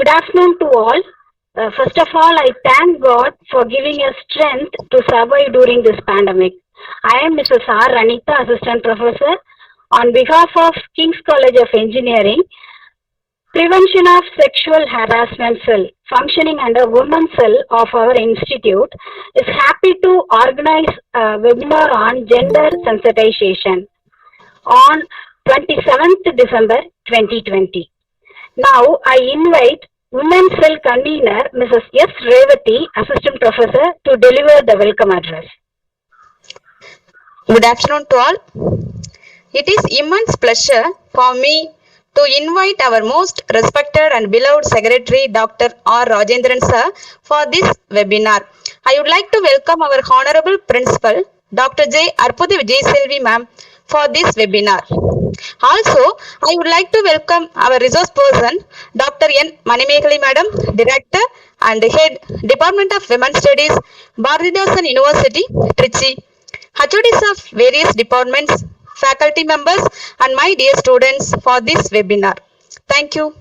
Good afternoon to all. First of all, I thank God for giving us strength to survive during this pandemic. I am Mrs. R. Ranita, Assistant Professor. On behalf of King's College of Engineering, Prevention of Sexual Harassment Cell, functioning under Women's Cell of our institute, is happy to organize a webinar on gender sensitization on 27th December 2020. Now, I invite Women's Cell Convener Mrs. S. Revati, Assistant Professor, to deliver the welcome address. Good afternoon to all. It is immense pleasure for me to invite our most respected and beloved Secretary Dr. R. Rajendran sir for this webinar. I would like to welcome our Honorable Principal Dr. J. Arpudha Vijayselvi ma'am for this webinar. Also, I would like to welcome our resource person Dr. N. Manimegalai madam, Director and Head Department of Women's Studies, Bharathidasan University, Trichy. HODs of various departments, faculty members and my dear students for this webinar. Thank you.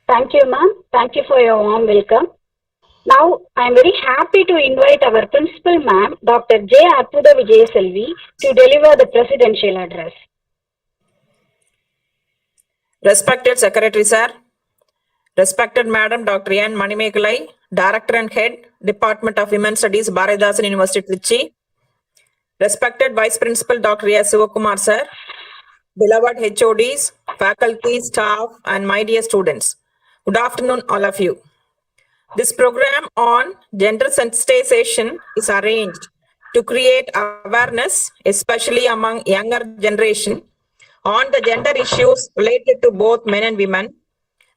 Thank you, ma'am. Thank you for your warm welcome. Now, I am very happy to invite our Principal ma'am, Dr. J. Arpudha Vijayselvi, to deliver the presidential address. Respected Secretary Sir, respected Madam Dr. N. Manimegalai, Director and Head, Department of Women's Studies, Bharathidasan University, Trichy, respected Vice Principal Dr. S. Sivakumar Sir, beloved HODs, faculty, staff, and my dear students. Good afternoon, all of you. This program on gender sensitization is arranged to create awareness, especially among younger generation, on the gender issues related to both men and women,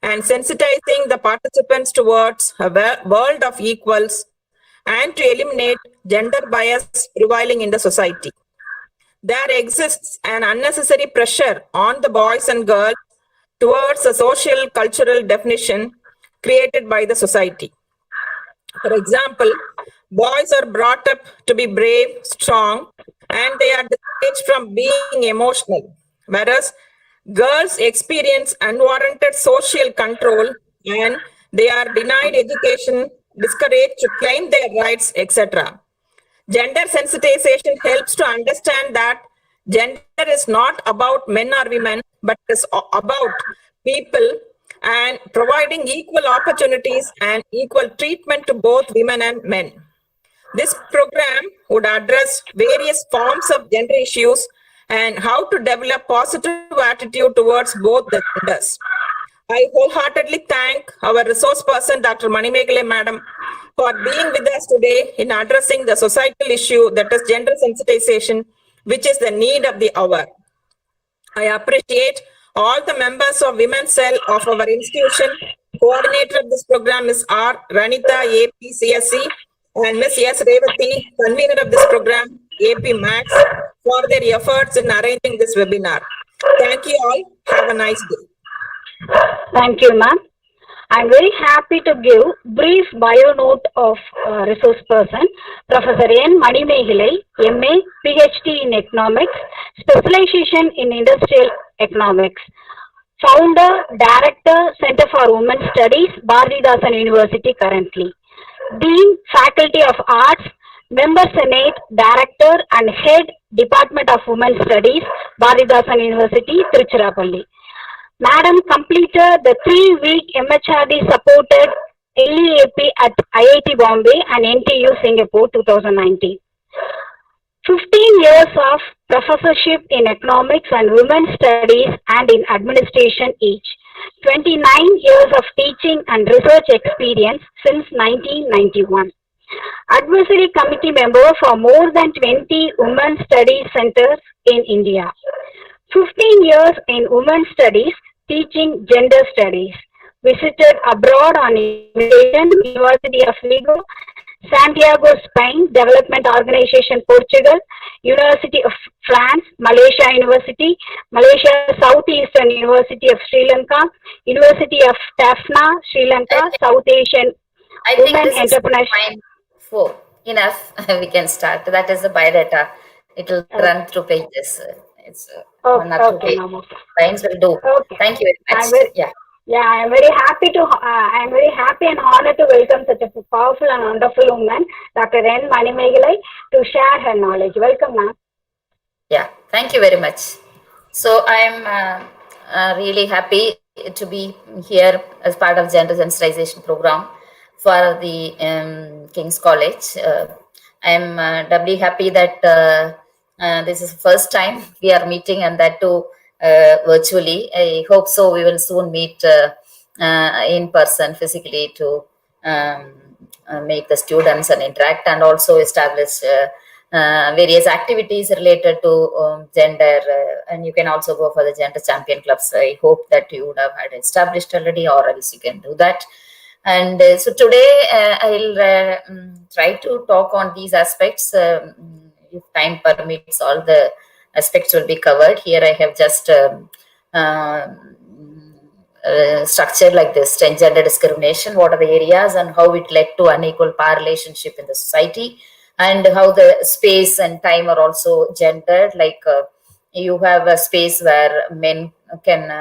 and sensitizing the participants towards a world of equals and to eliminate gender bias prevailing in the society. There exists an unnecessary pressure on the boys and girls towards a social cultural definition created by the society. For example, boys are brought up to be brave, strong, and they are discouraged from being emotional, whereas girls experience unwarranted social control and they are denied education, discouraged to claim their rights, etc. Gender sensitization helps to understand that gender is not about men or women, but is about people and providing equal opportunities and equal treatment to both women and men. This program would address various forms of gender issues and how to develop positive attitude towards both the genders. I wholeheartedly thank our resource person, Dr. Manimegalai madam, for being with us today in addressing the societal issue that is gender sensitization, which is the need of the hour. I appreciate all the members of Women's Cell of our institution. Coordinator of this program is R. Ranita, AP, CSC, and Ms. S. Revati, convener of this program, AP Max, for their efforts in arranging this webinar. Thank you all. Have a nice day. Thank you, ma'am. I am very happy to give brief bio note of resource person, Professor N. Manimegalai, MA, PhD in Economics, specialization in Industrial Economics. Founder, Director, Center for Women's Studies, Bharathidasan University currently. Dean, Faculty of Arts, Member Senate, Director and Head, Department of Women's Studies, Bharathidasan University, Tiruchirappalli. Madam completed the 3-week MHRD supported LEAP at IIT Bombay and NTU Singapore 2019. 15 years of professorship in economics and women's studies and in administration each. 29 years of teaching and research experience since 1991. Advisory committee member for more than 20 women's studies centers in India. 15 years in women's studies, teaching gender studies. Visited abroad on invitation, University of Vigo, Santiago, Spain, Development Organization, Portugal, University of France, Malaysia University, Malaysia Southeastern University of Sri Lanka, University of Tafna, Sri Lanka, South Asian Women Entrepreneurship. Four. Enough. We can start. That is the biodata. It will run through pages. It's one or two pages. Lines will do. Okay. Thank you very much. Yeah, I am very happy and honored to welcome such a powerful and wonderful woman, Dr. N. Manimegalai, to share her knowledge. Welcome, ma'am. Yeah, thank you very much. So I'm really happy to be here as part of gender sensitization program for the King's College. I'm doubly happy that this is the first time we are meeting, and that too virtually. I hope so. We will soon meet in person physically to um, make the students and interact, and also establish various activities related to gender, and you can also go for the gender champion clubs. I hope that you would have had established already, or else you can do that. And so today I'll try to talk on these aspects. If time permits, all the aspects will be covered. Here I have just structure like this: gender discrimination, what are the areas and how it led to unequal power relationship in the society, and how the space and time are also gendered. Like you have a space where men can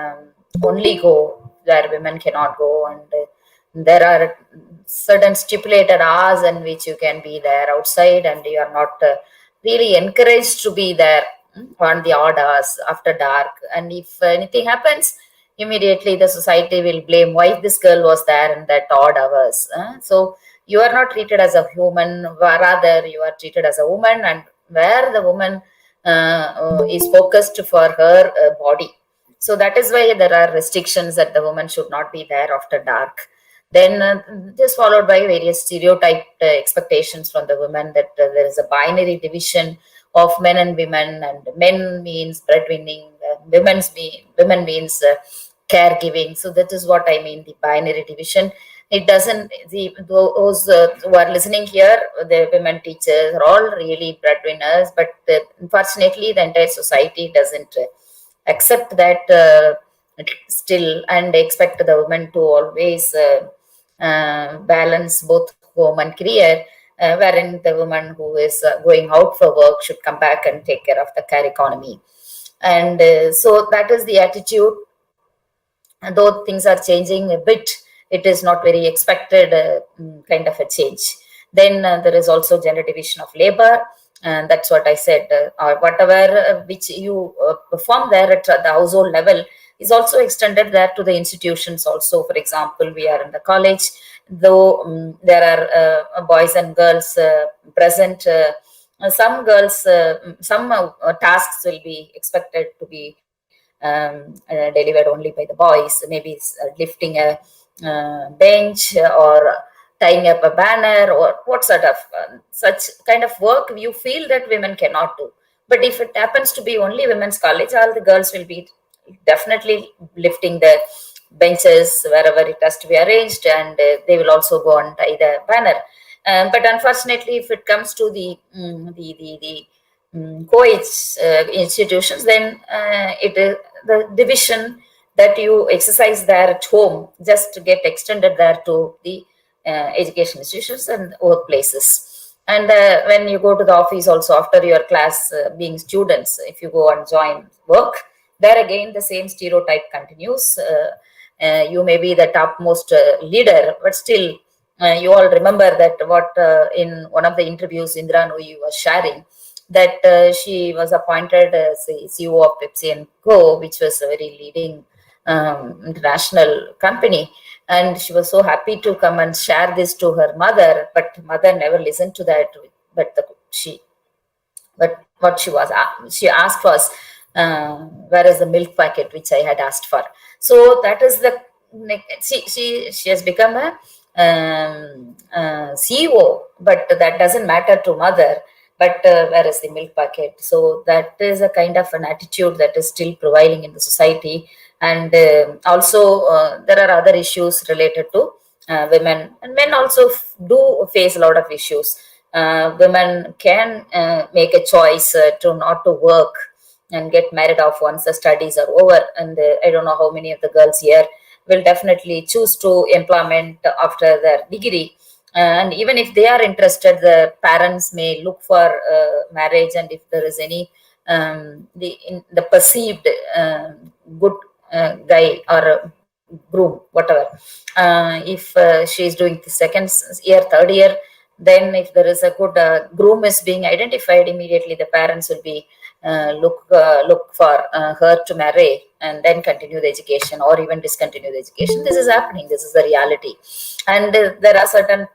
only go, where women cannot go, and there are certain stipulated hours in which you can be there outside, and you are not really encouraged to be there on the odd hours after dark. And if anything happens, immediately the society will blame why this girl was there in that odd hours. So you are not treated as a human, rather you are treated as a woman, and where the woman is focused for her body. So that is why there are restrictions that the woman should not be there after dark. Then this followed by various stereotyped expectations from the women, that there is a binary division of men and women, and men means breadwinning, women means caregiving. So that is what I mean, the binary division. It doesn't, those who are listening here, the women teachers are all really breadwinners, but unfortunately the entire society doesn't accept that still, and expect the women to always balance both home and career, wherein the woman who is going out for work should come back and take care of the care economy. And so that is the attitude. And though things are changing a bit, it is not very expected kind of a change. Then there is also gender division of labor, and that's what I said. Or whatever which you perform there at the household level is also extended there to the institutions also. For example, we are in the college, though there are boys and girls present. Some girls, some tasks will be expected to be delivered only by the boys. Maybe it's lifting a bench, or tying up a banner, or what sort of such kind of work you feel that women cannot do. But if it happens to be only women's college, all the girls will be definitely lifting the benches wherever it has to be arranged, and they will also go and tie the banner. But unfortunately, if it comes to the co-ed institutions, then it is the division that you exercise there at home just to get extended there to the education institutions and workplaces. And when you go to the office also after your class, being students, if you go and join work, there again the same stereotype continues. You may be the topmost leader, but still you all remember that what in one of the interviews Indra Nooyi was sharing, that she was appointed as the CEO of Pepsi and Co, which was a very leading international company, and she was so happy to come and share this to her mother, but mother never listened to that. But what she asked was, where is the milk packet which I had asked for. So that is the, she has become a CEO, but that doesn't matter to mother. But where is the milk packet? So that is a kind of an attitude that is still prevailing in the society. And also there are other issues related to women, and men also do face a lot of issues. Women can make a choice to not to work and get married off once the studies are over. And I don't know how many of the girls here will definitely choose to employment after their degree. And even if they are interested, the parents may look for marriage, and if there is any the perceived good guy or groom, whatever. If she is doing the second year, third year, then if there is a good groom is being identified, immediately the parents will be look for her to marry and then continue the education or even discontinue the education. This is happening. This is the reality. And there are certain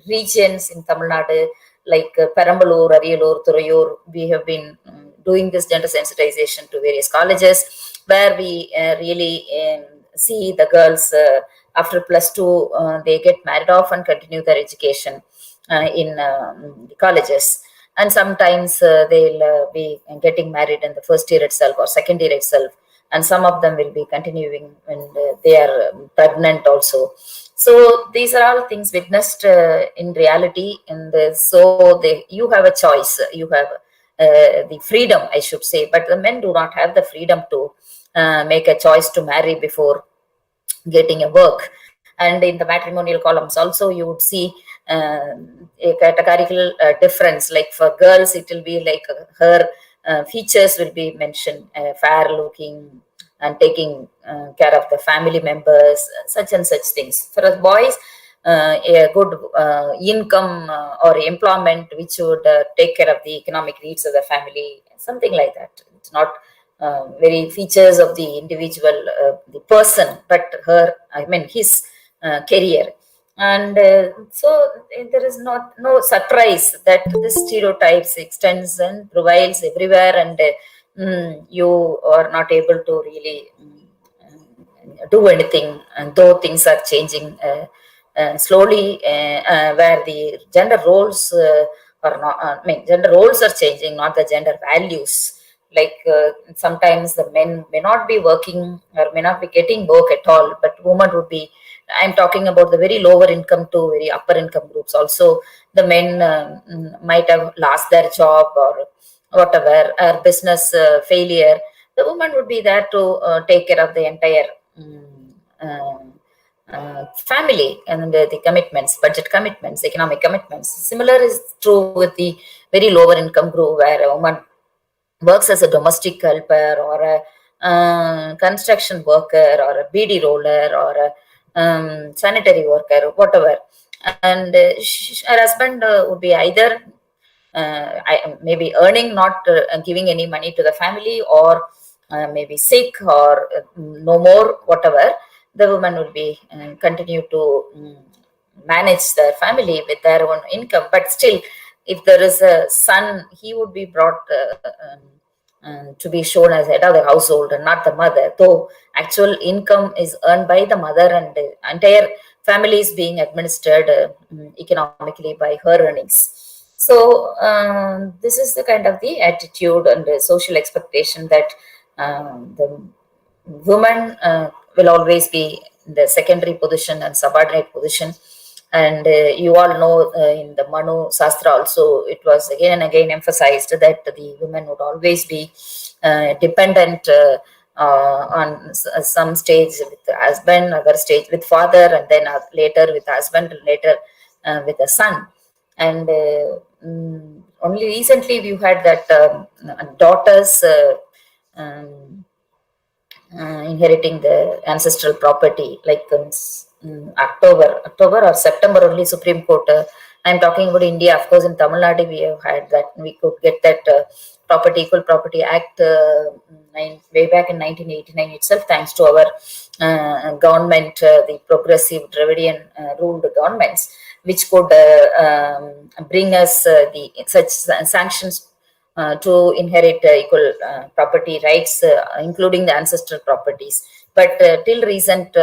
regions in Tamil Nadu like Perambalur, Ariyalur, Thurayur. We have been doing this gender sensitization to various colleges where we really see the girls after +2 they get married off and continue their education in the colleges, and sometimes they'll be getting married in the first year itself or second year itself, and some of them will be continuing when they are pregnant also. So these are all things witnessed in reality, and so you have a choice, you have the freedom, I should say, but the men do not have the freedom to make a choice to marry before getting a work. And in the matrimonial columns also you would see a categorical difference. Like for girls it will be like her features will be mentioned, fair looking and taking care of the family members, such and such things. For us boys, a good income or employment which would take care of the economic needs of the family, something like that. It's not very features of the individual, the person, but his career. And so there is no surprise that this stereotypes extends and prevails everywhere, and you are not able to really do anything, and though things are changing slowly, where the gender roles are not, gender roles are changing, not the gender values. Like sometimes the men may not be working or may not be getting work at all, but women would be. I'm talking about the very lower income to very upper income groups. Also, the men might have lost their job or whatever, or business failure. The woman would be there to take care of the entire family and the commitments, budget commitments, economic commitments. Similar is true with the very lower income group, where a woman works as a domestic helper or a construction worker or a BD roller or a sanitary worker, whatever. And her husband would be either maybe earning, not giving any money to the family, or maybe sick or no more, whatever. The woman will be continue to manage their family with their own income. But still, if there is a son, he would be brought to be shown as head of the household and not the mother, though actual income is earned by the mother, and the entire family is being administered economically by her earnings. So this is the kind of the attitude and the social expectation that the woman will always be in the secondary position and subordinate position. And you all know in the Manu Shastra also, it was again and again emphasized that the women would always be dependent on some stage with the husband, other stage with father, and then later with husband, and later with the son. And only recently we had that daughters inheriting the ancestral property, like October or September only Supreme Court. I'm talking about India. Of course, in Tamil Nadu we have had that. We could get that Equal Property Act way back in 1989 itself, thanks to our government, the progressive Dravidian ruled governments, which could bring us the such sanctions to inherit equal property rights, including the ancestral properties. But till recent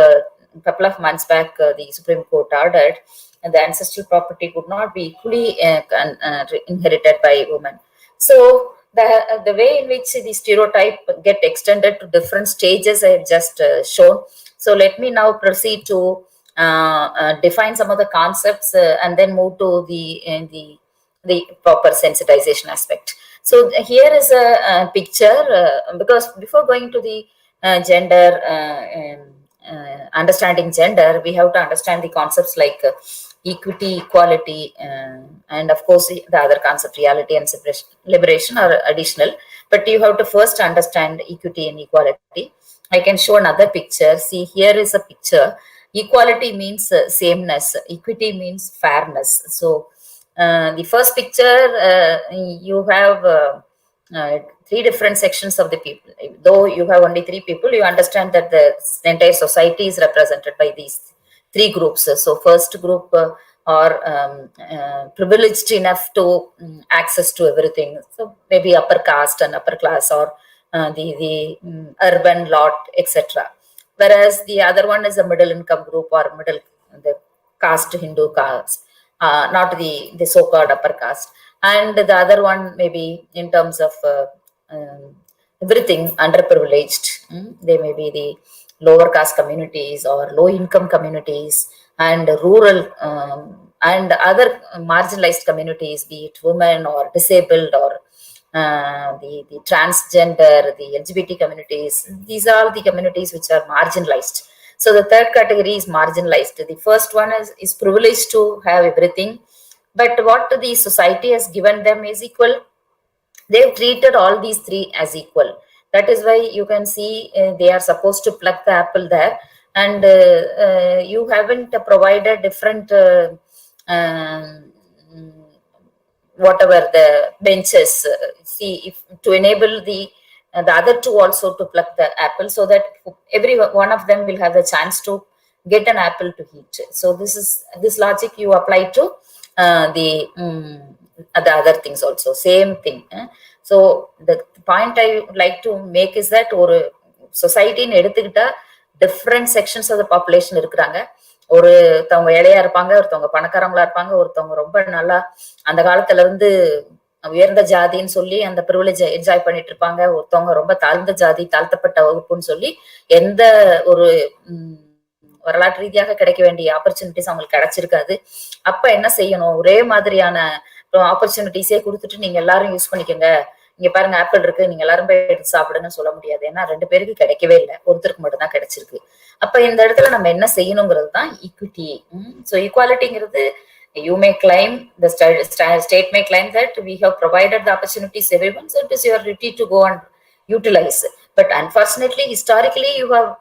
couple of months back, the Supreme Court ordered the ancestral property could not be equally inherited by women. So the way in which the stereotype get extended to different stages I have just shown. So let me now proceed to define some of the concepts and then move to the proper sensitization aspect. So here is a picture, because before going to the gender, understanding gender, we have to understand the concepts like equity, equality, and of course the other concept, reality and liberation, are additional. But you have to first understand equity and equality. I can show another picture. See, here is a picture. Equality means sameness. Equity means fairness. So, the first picture, you have three different sections of the people. Though you have only three people, you understand that the entire society is represented by these three groups. So, first group are privileged enough to access to everything. So, maybe upper caste and upper class, or the urban lot, etc. Whereas the other one is a middle income group, or the caste, Hindu caste, not the so-called upper caste. And the other one maybe in terms of everything underprivileged. They may be the lower caste communities or low income communities and rural and other marginalized communities, be it women or disabled or the transgender, the LGBT communities. These are all the communities which are marginalized. So the third category is marginalized. The first one is privileged to have everything, but what the society has given them is equal. They've treated all these three as equal. That is why you can see they are supposed to pluck the apple there, and you haven't provided different whatever the benches. See, if to enable the other two also to pluck the apple, so that every one of them will have a chance to get an apple to eat. So this logic you apply to the other things also, same thing. So the point I would like to make is that or society in எடுத்துக்கிட்டா different sections of the population இருக்கிறாங்க. ஒருத்தவங்க இளையா இருப்பாங்க, ஒருத்தவங்க பணக்காரங்களா இருப்பாங்க, ஒருத்தவங்க ரொம்ப நல்லா அந்த காலத்துல இருந்து உயர்ந்த ஜாதின்னு சொல்லி அந்த ப்ரிவிலேஜ் என்ஜாய் பண்ணிட்டு இருப்பாங்க, ஒருத்தவங்க ரொம்ப தாழ்ந்த ஜாதி, தாழ்த்தப்பட்ட வகுப்புன்னு சொல்லி எந்த ஒரு வரலாற்று ரீதியாக கிடைக்க வேண்டிய ஆப்பர்ச்சுனிட்டிஸ் அவங்களுக்கு கிடைச்சிருக்காது. அப்ப என்ன செய்யணும், ஒரே மாதிரியான ஆப்பர்ச்சுனிட்டிஸே கொடுத்துட்டு நீங்க எல்லாரும் யூஸ் பண்ணிக்கோங்க, இங்க பாருங்க ஆப்பிள் இருக்கு, நீங்க எல்லாரும் போய் எடுத்து சாப்பிடுன்னு சொல்ல முடியாது. ஏன்னா ரெண்டு பேருக்கு கிடைக்கவே இல்லை, ஒருத்தருக்கு மட்டும் தான் கிடைச்சிருக்கு. அப்ப இந்த இடத்துல நம்ம என்ன செய்யணுங்கிறது தான் ஈக்விட்டி. ஸோ ஈக்வாலிட்டிங்கிறது you may claim, the state may claim that we have provided the opportunities everyone, so it is your duty to go and utilize. But unfortunately, historically, you have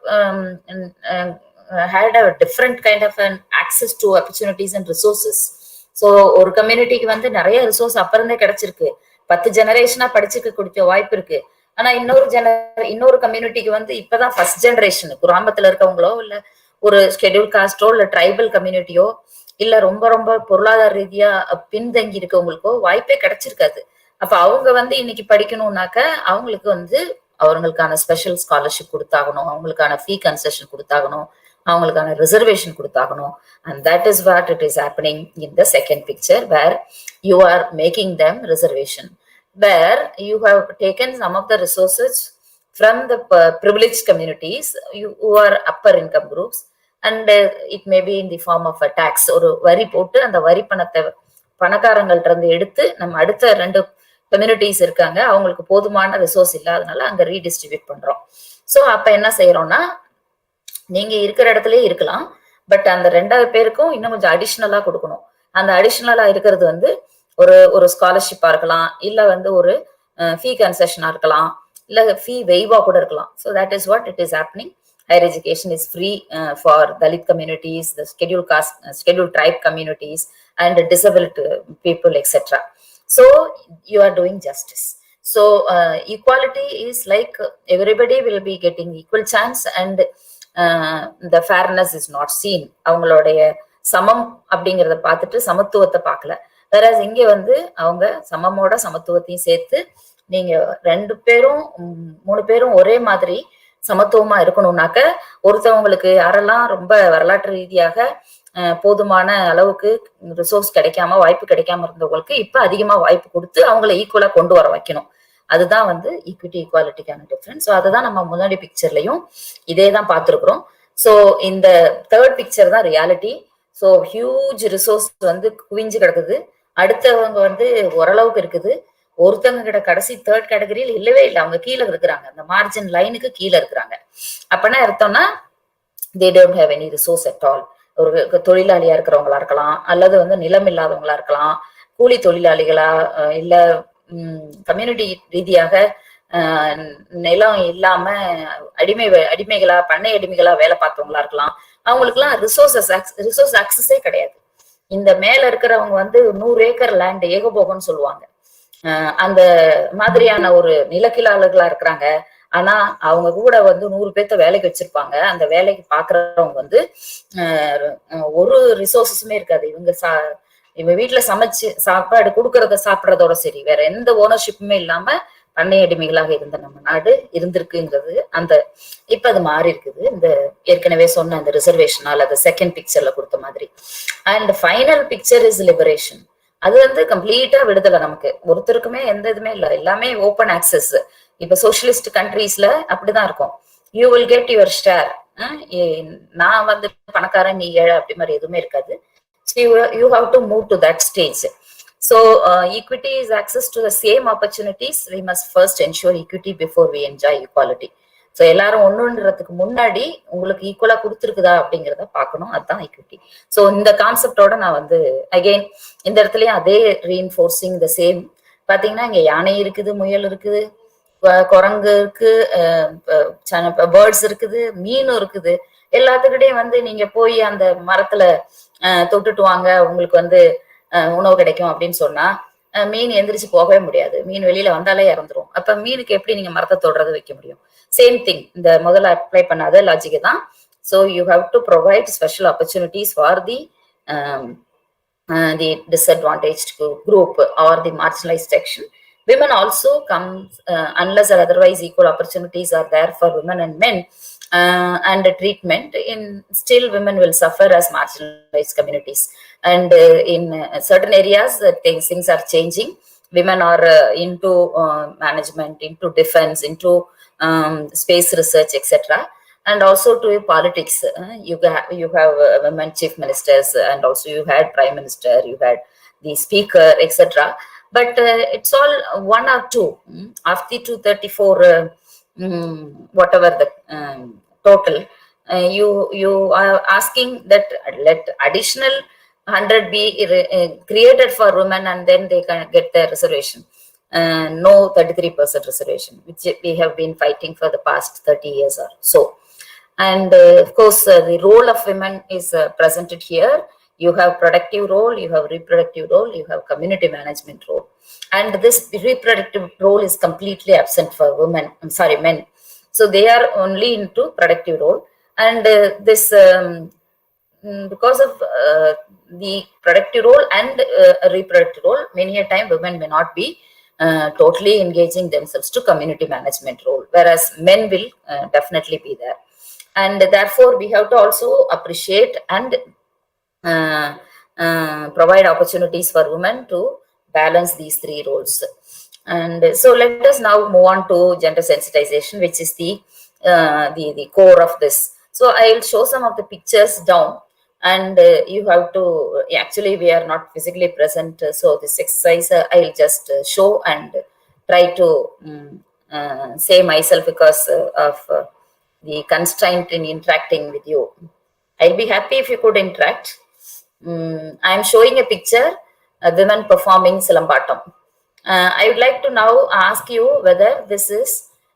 had a different kind of an access to opportunities and resources. So ஒரு கம்யூனிட்டிக்கு வந்து நிறைய resource அப்புறந்தே கிடைச்சிருக்கு, 10 ஜெனரேஷனா படிச்சுக்க கொடுக்க வாய்ப்பு இருக்கு. ஆனா இன்னொரு கம்யூனிட்டிக்கு வந்து இப்பதான் ஃபர்ஸ்ட் ஜெனரேஷன், கிராமத்துல இருக்கவங்களோ இல்ல ஒரு ஸ்கெடியூல் காஸ்டோ இல்ல ட்ரைபல் கம்யூனிட்டியோ இல்ல ரொம்ப ரொம்ப பொருளாதார ரீதியா பின்தங்கி இருக்கவங்களுக்கோ வாய்ப்பே கிடைச்சிருக்காது. அப்ப அவங்க வந்து இன்னைக்கு படிக்கணும்னாக்க அவங்களுக்கு வந்து அவங்களுக்கான ஸ்பெஷல் ஸ்காலர்ஷிப் கொடுத்தாகணும், அவங்களுக்கான ஃபீ கன்செஷன் கொடுத்தாகணும், அவங்களுக்கான ரிசர்வேஷன் கொடுத்தாகணும். And that is what it is happening in the second picture, where you are making them reservation, where you have taken some of the resources from the privileged communities who are upper income groups, and it may be in the form of a tax, ஒரு வரி போட்டு அந்த வரி பணத்தை பணக்காரங்கள்ட்ட இருந்து எடுத்து நம்ம அடுத்த ரெண்டு கம்யூனிட்டிஸ் இருக்காங்க, அவங்களுக்கு போதுமான ரிசோர்ஸ் இல்லாதனால அங்க ரீடிஸ்ட்ரிபியூட் பண்றோம். ஸோ அப்ப என்ன செய்யறோம்னா, நீங்க இருக்கிற இடத்துலயே இருக்கலாம், பட் அந்த ரெண்டாவது பேருக்கும் இன்னும் கொஞ்சம் அடிஷ்னலா கொடுக்கணும். அந்த அடிஷ்னலா இருக்கிறது வந்து ஒரு ஸ்காலர்ஷிப்பா இருக்கலாம், இல்ல வந்து ஒரு ஃபீ கன்செஷனா இருக்கலாம், இல்ல ஃபீ வெய்வா கூட இருக்கலாம். So that is what it is happening. Higher education is free for Dalit communities, the scheduled caste, scheduled tribe communities, and disabled people, etc. So you are doing justice. So equality is like everybody will be getting equal chance, and the fairness is not seen. அவங்களுடைய சமம் அப்படிங்கறத பார்த்துட்டு சமத்துவத்தை பார்க்கல. வேற இங்க வந்து அவங்க சமமோட சமத்துவத்தையும் சேர்த்து நீங்க 2 பேரும் 3 பேரும் ஒரே மாதிரி சமத்துவமா இருக்கணும்னாக்க, ஒருத்தவங்களுக்கு யாரெல்லாம் ரொம்ப வரலாற்று ரீதியாக போதுமான அளவுக்கு ரிசோர்ஸ் கிடைக்காம வாய்ப்பு கிடைக்காம இருந்தவங்களுக்கு இப்ப அதிகமா வாய்ப்பு கொடுத்து அவங்கள ஈக்குவலா கொண்டு வர வைக்கணும். அதுதான் வந்து ஈக்விட்டி ஈக்வாலிட்டிக்கான டிஃபரன்ஸ். ஸோ அதுதான் நம்ம முன்னாடி பிக்சர்லயும் இதே தான் பார்த்துருக்குறோம். ஸோ இந்த தேர்ட் பிக்சர் தான் ரியாலிட்டி. ஸோ ஹியூஜ் ரிசோர்ஸ் வந்து குவிஞ்சு கிடக்குது, அடுத்தவங்க வந்து ஓரளவுக்கு இருக்குது, ஒருத்தவங்க கிட்ட கடைசி தேர்ட் கேட்டகரியில் இல்லவே இல்லை, அவங்க கீழே இருக்கிறாங்க, அந்த மார்ஜின் லைனுக்கு கீழே இருக்கிறாங்க. அப்பனா அர்த்தம்னா they don't have any resource at all. ஒரு தொழிலாளியா இருக்கிறவங்களா இருக்கலாம், அல்லது வந்து நிலம் இல்லாதவங்களா இருக்கலாம், கூலி தொழிலாளிகளா, இல்ல கம்யூனிட்டி ரீதியாக நிலம் இல்லாம அடிமைகளா பண்ணை அடிமைகளா வேலை பார்த்தவங்களா இருக்கலாம். அவங்களுக்கு எல்லாம் ரிசோர்ஸ் ஆக்சஸே கிடையாது. இந்த மேல இருக்கிறவங்க வந்து 100 ஏக்கர் லேண்ட் ஏகபோகம்னு சொல்லுவாங்க. அந்த மாதிரியான ஒரு நிலக்கிழாளர்களா இருக்கிறாங்க. ஆனா அவங்க கூட வந்து 100 பேர்த்த வேலைக்கு வச்சிருப்பாங்க. அந்த வேலைக்கு பாக்குறவங்க வந்து ஒரு ரிசோர்ஸஸுமே இருக்காது. இவங்க வீட்டுல சமைச்சு சாப்பாடு கொடுக்கறத சாப்பிடறதோட சரி, வேற எந்த ஓனர்ஷிப்புமே இல்லாம பண்ணை அடிமைகளாக இருந்த நம்ம நாடு இருந்திருக்குங்கிறது இப்ப அது மாறி இருக்குது. இந்த ஏற்கனவே சொன்ன அந்த ரிசர்வேஷனால் அது செகண்ட் பிக்சர்ல கொடுத்த மாதிரி. And final picture is liberation. அது வந்து கம்ப்ளீட்டா விடுதலை. நமக்கு ஒருத்தருக்குமே எந்த இதுமே இல்லை, எல்லாமே ஓப்பன் ஆக்சஸ். இப்ப சோசியலிஸ்ட் கண்ட்ரீஸ்ல அப்படிதான் இருக்கும். You will get your share. நான் வந்து பணக்காரன் நீ ஏழை அப்படி மாதிரி எதுவுமே இருக்காது. You have to move to that stage. So equity is access to the same opportunities. We must first ensure equity before we enjoy equality. So எல்லாரும் ஒண்ணுன்றதுக்கு முன்னாடி உங்களுக்கு ஈக்குவலா கொடுத்துருக்குதா அப்படிங்கிறத பார்க்கணும். அதுதான் ஈக்விட்டி. ஸோ இந்த கான்செப்டோட நான் வந்து அகெயின் இந்த இடத்துலயும் அதே ரீஇன்ஃபோர்சிங் த சேம். பாத்தீங்கன்னா இங்க யானை இருக்குது, முயல் இருக்குது, குரங்கு இருக்கு, பேர்ட்ஸ் இருக்குது, மீனும் இருக்குது. எல்லாத்துக்கிட்டையும் வந்து நீங்க போய் அந்த மரத்துல தொட்டுட்டு வாங்க உங்களுக்கு வந்து உணவு கிடைக்கும் அப்படின்னு சொன்னா மீன் எந்திரிச்சு போகவே முடியாது. மீன் வெளியில வந்தாலே இறந்துரும். அப்ப மீனுக்கு எப்படி நீங்க மரத்தை தொடுறது வைக்க முடியும்? சேம் திங், இந்த முதல்ல அப்ளை பண்ணாத லாஜிக் தான். So you have to provide special opportunities for the disadvantaged group or the marginalized section. Women also come unless or otherwise equal opportunities are there for women and men and treatment in still women will suffer as marginalized communities. And in certain areas things are changing. Women are into management, into defense, into space research, etc. And also to politics. You have women chief ministers, and also you had prime minister, you had the speaker, etc. But it's all one or two of the 234 whatever the total. You are asking that let additional 100 be created for women and then they can get their reservation. No 33% reservation, which we have been fighting for the past 30 years or so. And of course the role of women is presented here. You have productive role, you have reproductive role, you have community management role. And this reproductive role is completely absent for men. So they are only into productive role. And this because of the productive role and reproductive role, many a time women may not be totally engaging themselves to community management role, whereas men will definitely be there. And therefore we have to also appreciate and provide opportunities for women to balance these three roles. And so let us now move on to gender sensitization, which is the core of this. So I'll show some of the pictures down, and you have to actually we are not physically present, so this exercise I'll just show and try to say myself because of the constraint in interacting with you. I'll be happy if you could interact. I'm showing a picture, women performing Silambatam. I would like to now ask you whether this is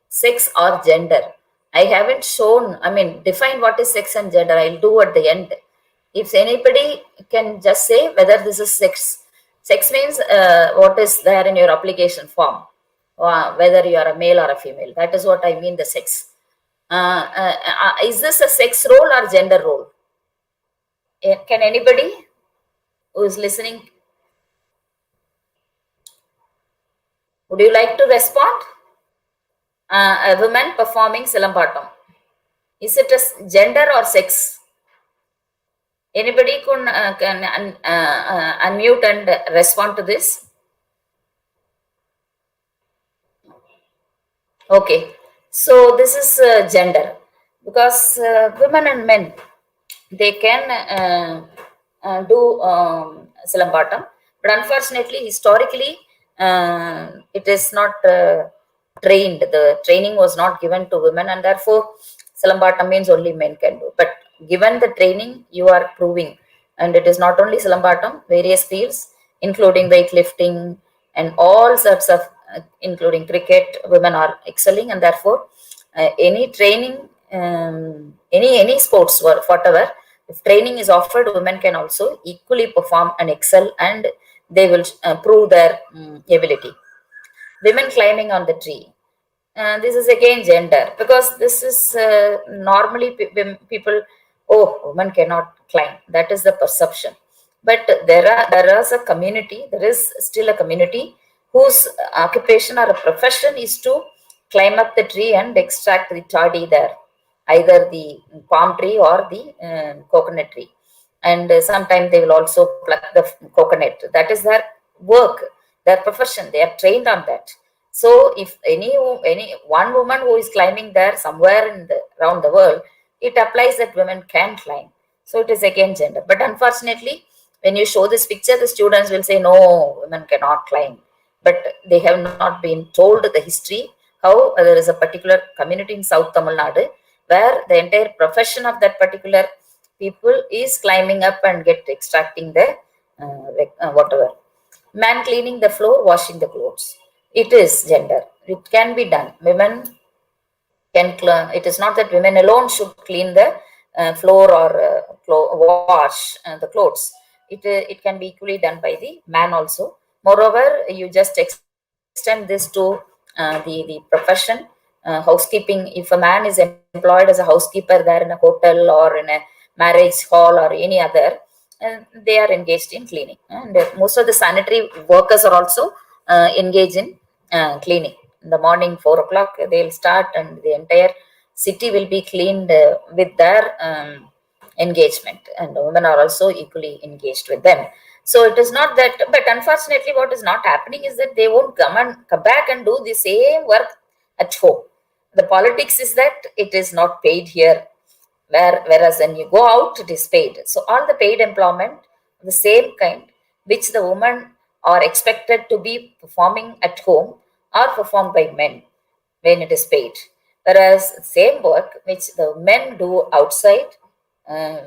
sex or gender. I haven't shown, define what is sex and gender. I'll do at the end. If anybody can just say whether this is sex. Sex means what is there in your application form, whether you are a male or a female. That is what I mean, the sex. Is this a sex role or gender role? Can anybody who is listening, would you like to respond? A woman performing Silambatam. Is it a gender or sex? Anybody can unmute and respond to this? Okay, so this is gender, because women and men, they can do Silambatam, but unfortunately historically it is not trained. The training was not given to women, and therefore Silambatam means only men can do. But given the training, you are proving, and it is not only Silambatam, various fields including weightlifting and all sorts of including cricket, women are excelling, and therefore any training, any sports, whatever, if training is offered, women can also equally perform and excel, and they will prove their ability. Women climbing on the tree. This is again gender, because this is normally people, oh, women cannot climb. That is the perception. But there is still a community whose occupation or a profession is to climb up the tree and extract the toddy there, either the palm tree or the coconut tree. And sometimes they will also pluck the coconut. That is their work, their profession. They are trained on that. So if any one woman who is climbing there somewhere around the world, it applies that women can climb. So it is again gender. But unfortunately, when you show this picture, the students will say, no, women cannot climb. But they have not been told the history, how there is a particular community in South Tamil Nadu where the entire profession of that particular people is climbing up and extracting the whatever. Man cleaning the floor, washing the clothes. It is gender. It can be done. Women can. It is not that women alone should clean the floor or wash the clothes. It can be equally done by the man also. Moreover, you just extend this to the profession. Housekeeping. If a man is employed as a housekeeper there in a hotel or in a marriage hall or any other, they are engaged in cleaning. And most of the sanitary workers are also engaged in cleaning. In the morning, 4 o'clock, they'll start, and the entire city will be cleaned with their engagement. And women are also equally engaged with them. So it is not that, but unfortunately, what is not happening is that they won't come back and do the same work at home. The politics is that it is not paid here, whereas when you go out, it is paid. So all the paid employment, the same kind, which the women are expected to be performing at home, are performed by men when it is paid. Whereas same work which the men do outside,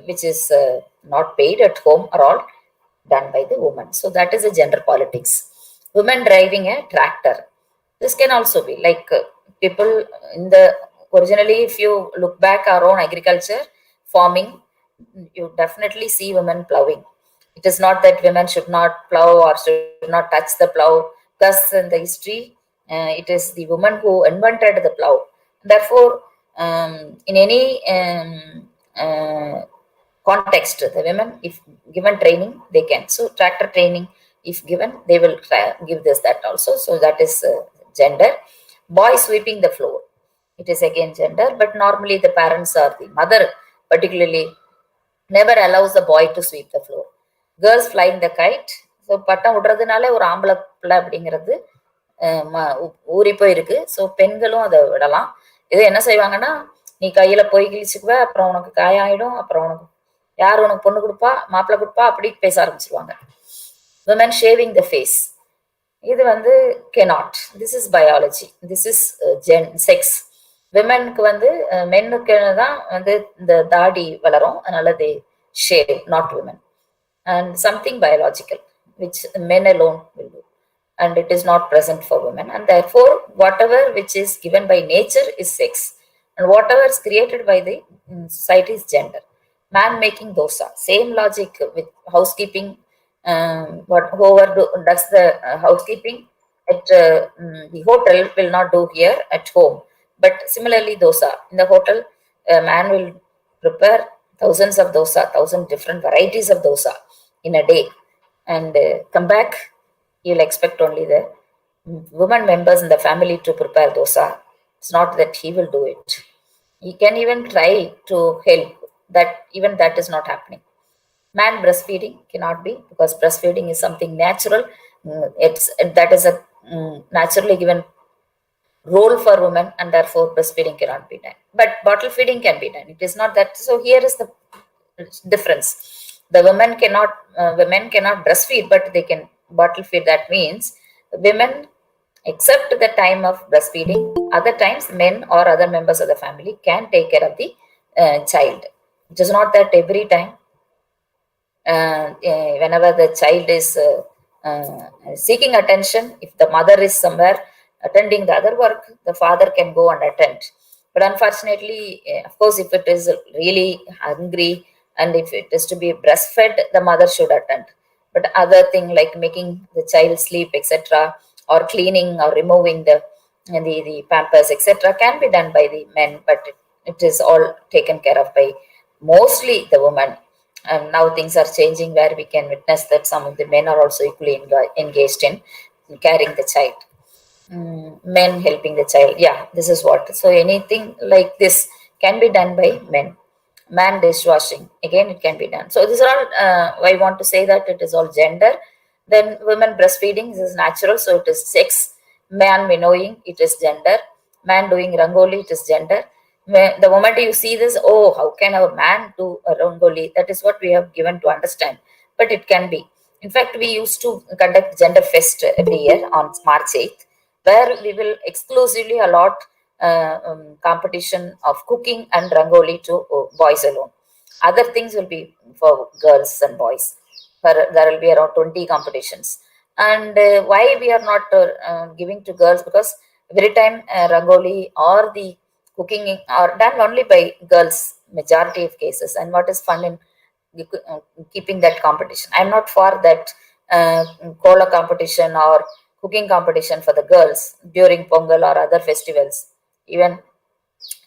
which is not paid at home, are all done by the woman. So that is a gender politics. Women driving a tractor. This can also be like people in the originally, if you look back our own agriculture, farming, you definitely see women plowing. It is not that women should not plow or should not touch the plow, because in the history, it is the woman who invented the plow. Therefore, in any context, the women, if given training, they can. So tractor training, if given, they will give this, that also. So that is gender. Boy sweeping the floor. It is again gender, but normally the parents or the mother particularly never allows the boy to sweep the floor. Girls flying the kite. So பட்டம் விடுறதுனால ஒரு ஆம்பளை பிள்ளை அப்படிங்கிறது ஊறி போயிருக்கு. So பெண்களும் அதை விடலாம். இது என்ன செய்வாங்கன்னா, நீ கையில போய் கிழிச்சுக்குவ, அப்புறம் உனக்கு காயாயிடும், அப்புறம் உனக்கு யார் உனக்கு பொண்ணு கொடுப்பா, மாப்பிள்ளை கொடுப்பா, அப்படி பேச ஆரம்பிச்சிருவாங்க. Women shaving the face. இது வந்து cannot. This is biology. This is sex. விமென்க்கு வந்து மென்னுக்கு தான் வந்து இந்த தாடி வளரும், அதனால they shave, not women. And something biological which men alone will do, and it is not present for women. And therefore whatever which is given by nature is sex, and whatever is created by the society is gender. Man making dosa, same logic with housekeeping. Whoever does the housekeeping at the hotel will not do here at home. But similarly, dosa in the hotel, a man will prepare thousands of dosa, 1,000 different varieties of dosa in a day, and come back. You'll expect only the women members in the family to prepare dosa. It's not that he will do it. He can even try to help. That even that is not happening. Man breastfeeding cannot be, because breastfeeding is something natural. That is a naturally given role for women, and therefore breastfeeding cannot be done. But bottle feeding can be done. It is not that. So here is the difference. The women cannot breastfeed, but they can bottle feed. That means women, except the time of breastfeeding, other times men or other members of the family can take care of the child. It is not that every time whenever the child is seeking attention, if the mother is somewhere attending the other work, the father can go and attend. But unfortunately, of course, if it is really hungry and if it is to be breastfed, the mother should attend. But other thing like making the child sleep, etc., or cleaning or removing the pampers, etc., can be done by the men, but it is all taken care of by mostly the woman. And now things are changing where we can witness that some of the men are also equally engaged in carrying the child. Men helping the child. Yeah, this is what. So anything like this can be done by men. Man dishwashing, again, it can be done. So these are all, I want to say that it is all gender. Then women breastfeeding, this is natural, so it is sex. Man winnowing, it is gender. Man doing rangoli, it is gender. The moment you see this, oh, how can a man do a rangoli? That is what we have given to understand. But it can be. In fact, we used to conduct Gender Fest every year on March 8th, where we will exclusively allot competition of cooking and rangoli to boys alone. Other things will be for girls and boys. There will be around 20 competitions. And why we are not giving to girls? Because every time rangoli or the cooking are done only by girls, majority of cases. And what is fun in keeping that competition? I'm not for that cola competition or cooking competition for the girls during Pongal or other festivals. Even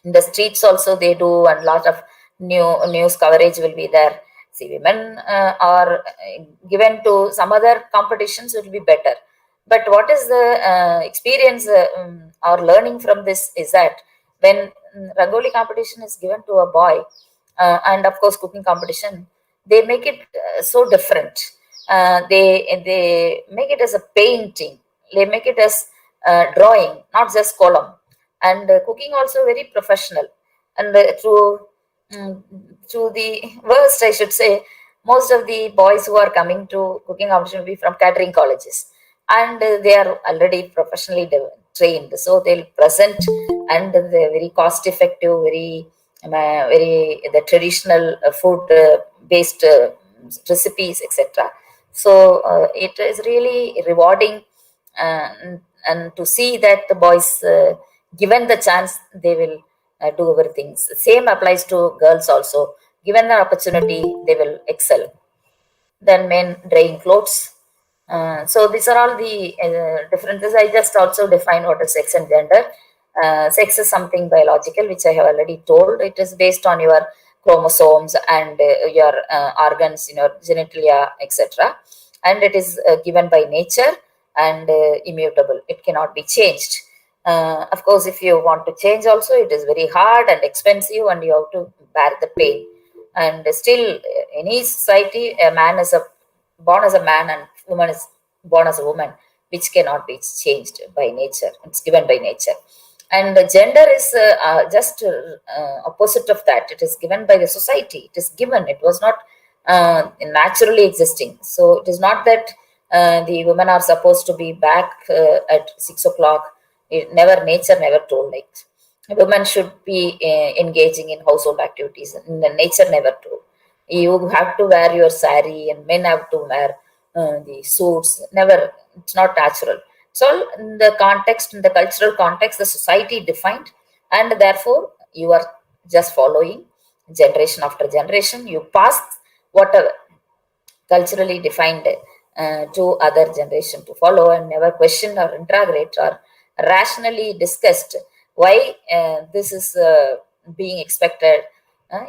in the streets also they do, and lot of news coverage will be there. See, women are given to some other competitions, it will be better. But what is the experience or learning from this is that when rangoli competition is given to a boy, and of course cooking competition, they make it so different. They make it as a painting, they make it as drawing, not just column. And cooking also very professional. And mm, through the worst, I should say, most of the boys who are coming to cooking competition will be from catering colleges, and they are already professionally trained, so they'll present, and they're very cost effective, very the traditional food based recipes, etc. So it is really rewarding, uh, and to see that the boys, given the chance, they will do everything. Same applies to girls also. Given the opportunity, they will excel. Then men drying clothes. So these are all the differences. I just also define what is sex and gender. Sex is something biological, which I have already told. It is based on your chromosomes and your organs, genitalia, etc. And it is given by nature and immutable. It cannot be changed. Of course, if you want to change also, it is very hard and expensive, and you have to bear the pain. And still, any society, a man is born as a man and woman is born as a woman, which cannot be changed by nature. It's given by nature. And the gender is just opposite of that. It is given by the society. It is given. It was not naturally existing. So it is not that the women are supposed to be back at 6 o'clock. Nature never told like women should be engaging in household activities. And the nature never told. You have to wear your sari, and men have to wear the suits. Never. It's not natural. It's all in the context, in the cultural context, the society defined, and therefore you are just following generation after generation. You pass whatever culturally defined to other generation to follow, and never question or interrogate or rationally discussed why this is being expected.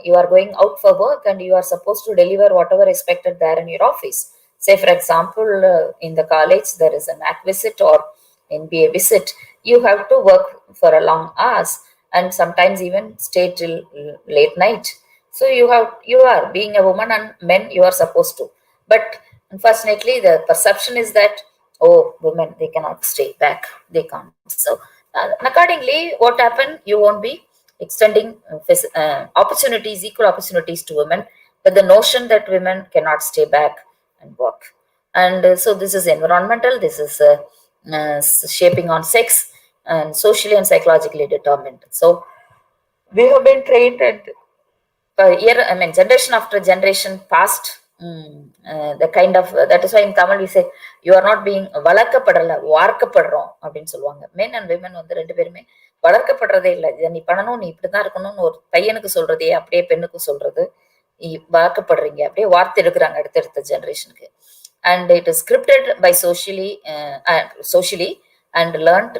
You are going out for work and you are supposed to deliver whatever expected there in your office. Say, for example, in the college there is an act visit or NBA visit. You have to work for a long hours and sometimes even stay till late night. So you are being a woman, and men you are supposed to. But unfortunately, the perception is that, oh, women, they cannot stay back. They can't. So accordingly, what happened? You won't be extending opportunities, equal opportunities to women, but the notion that women cannot stay back and work. And so this is environmental. This is shaping on sex and socially and psychologically determined. So we have been trained, and generation after generation passed the kind of that is why in Tamil we say you are not being வளர்க்கப்படுறல வார்க்கப்படுறோம் அப்படின்னு சொல்லுவாங்க. men and women வந்து ரெண்டு பேருமே வளர்க்கப்படுறதே இல்லை. இதை நீ பண்ணணும், நீ இப்படிதான் இருக்கணும்னு ஒரு பையனுக்கு சொல்றதே அப்படியே பெண்ணுக்கு சொல்றது வளர்க்கப்படுறீங்க, அப்படியே வார்த்தை எடுக்கிறாங்க அடுத்தடுத்த ஜெனரேஷனுக்கு. And it is scripted by socially and learned.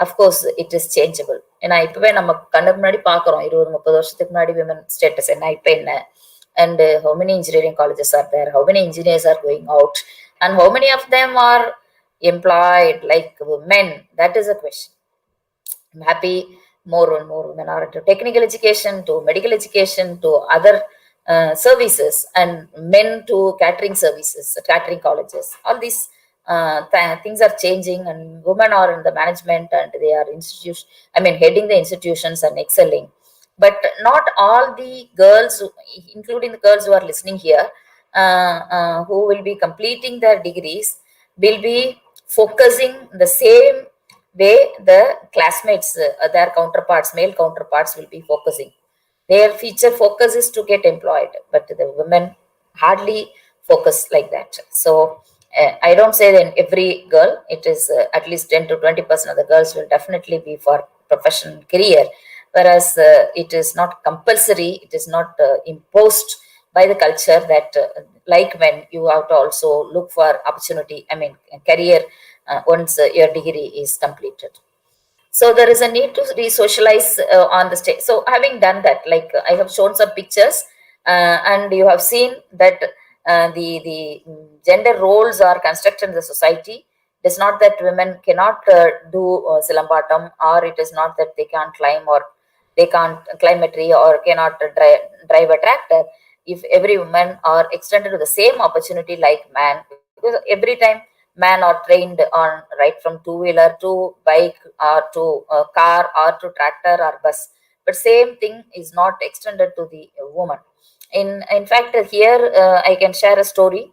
Of course it is changeable. ஏன்னா இப்பவே நம்ம கண்ணுக்கு முன்னாடி பாக்குறோம் 20-30 வருஷத்துக்கு முன்னாடி women status என்ன, இப்ப என்ன, and how many engineering colleges are there, how many engineers are going out, and how many of them are employed like men. That is a question. I'm happy more and more women are into technical education, to medical education, to other services, and men to catering services, catering colleges. All these things are changing, and women are in the management and they are heading the institutions and excelling. But not all the girls, including the girls who are listening here, who will be completing their degrees, will be focusing the same way the classmates, their counterparts, male counterparts will be focusing. Their future focus is to get employed, but the women hardly focus like that. So I don't say that in every girl, it is at least 10 to 20% of the girls will definitely be for professional career, whereas it is not compulsory, it is not imposed by the culture that like when you have to also look for opportunity, career once your degree is completed. So there is a need to re-socialize on the stage. So having done that, like I have shown some pictures, and you have seen that the gender roles are constructed in the society. It is not that women cannot do silambatam, or it is not that they can't climb, or they can't climb a tree, or cannot drive a tractor. If every woman are extended to the same opportunity like man, because every time men are trained on right from two-wheeler to bike, or to car, or to tractor or bus, but same thing is not extended to the woman. In fact here I can share a story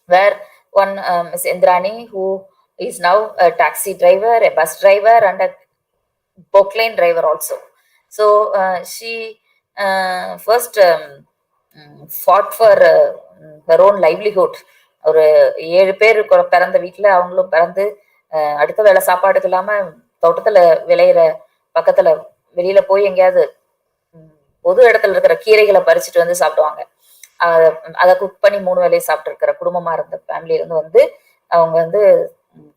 where one Miss Indrani, who is now a taxi driver, a bus driver, and a boklane driver also. So she first fought for her own livelihood. ஒரு 7 பேர் பிறந்த வீட்டுல அவங்களும் பிறந்து அடுத்த வேலை சாப்பாடுக்கு இல்லாம தோட்டத்துல விளையிற பக்கத்துல வெளியில போய் எங்கேயாவது பொது இடத்துல இருக்கிற கீரைகளை பறிச்சுட்டு வந்து சாப்பிடுவாங்க. அதை குக் பண்ணி 3 வேலையை சாப்பிட்டு இருக்கிற குடும்பமா இருந்த ஃபேமிலியில இருந்து வந்து அவங்க வந்து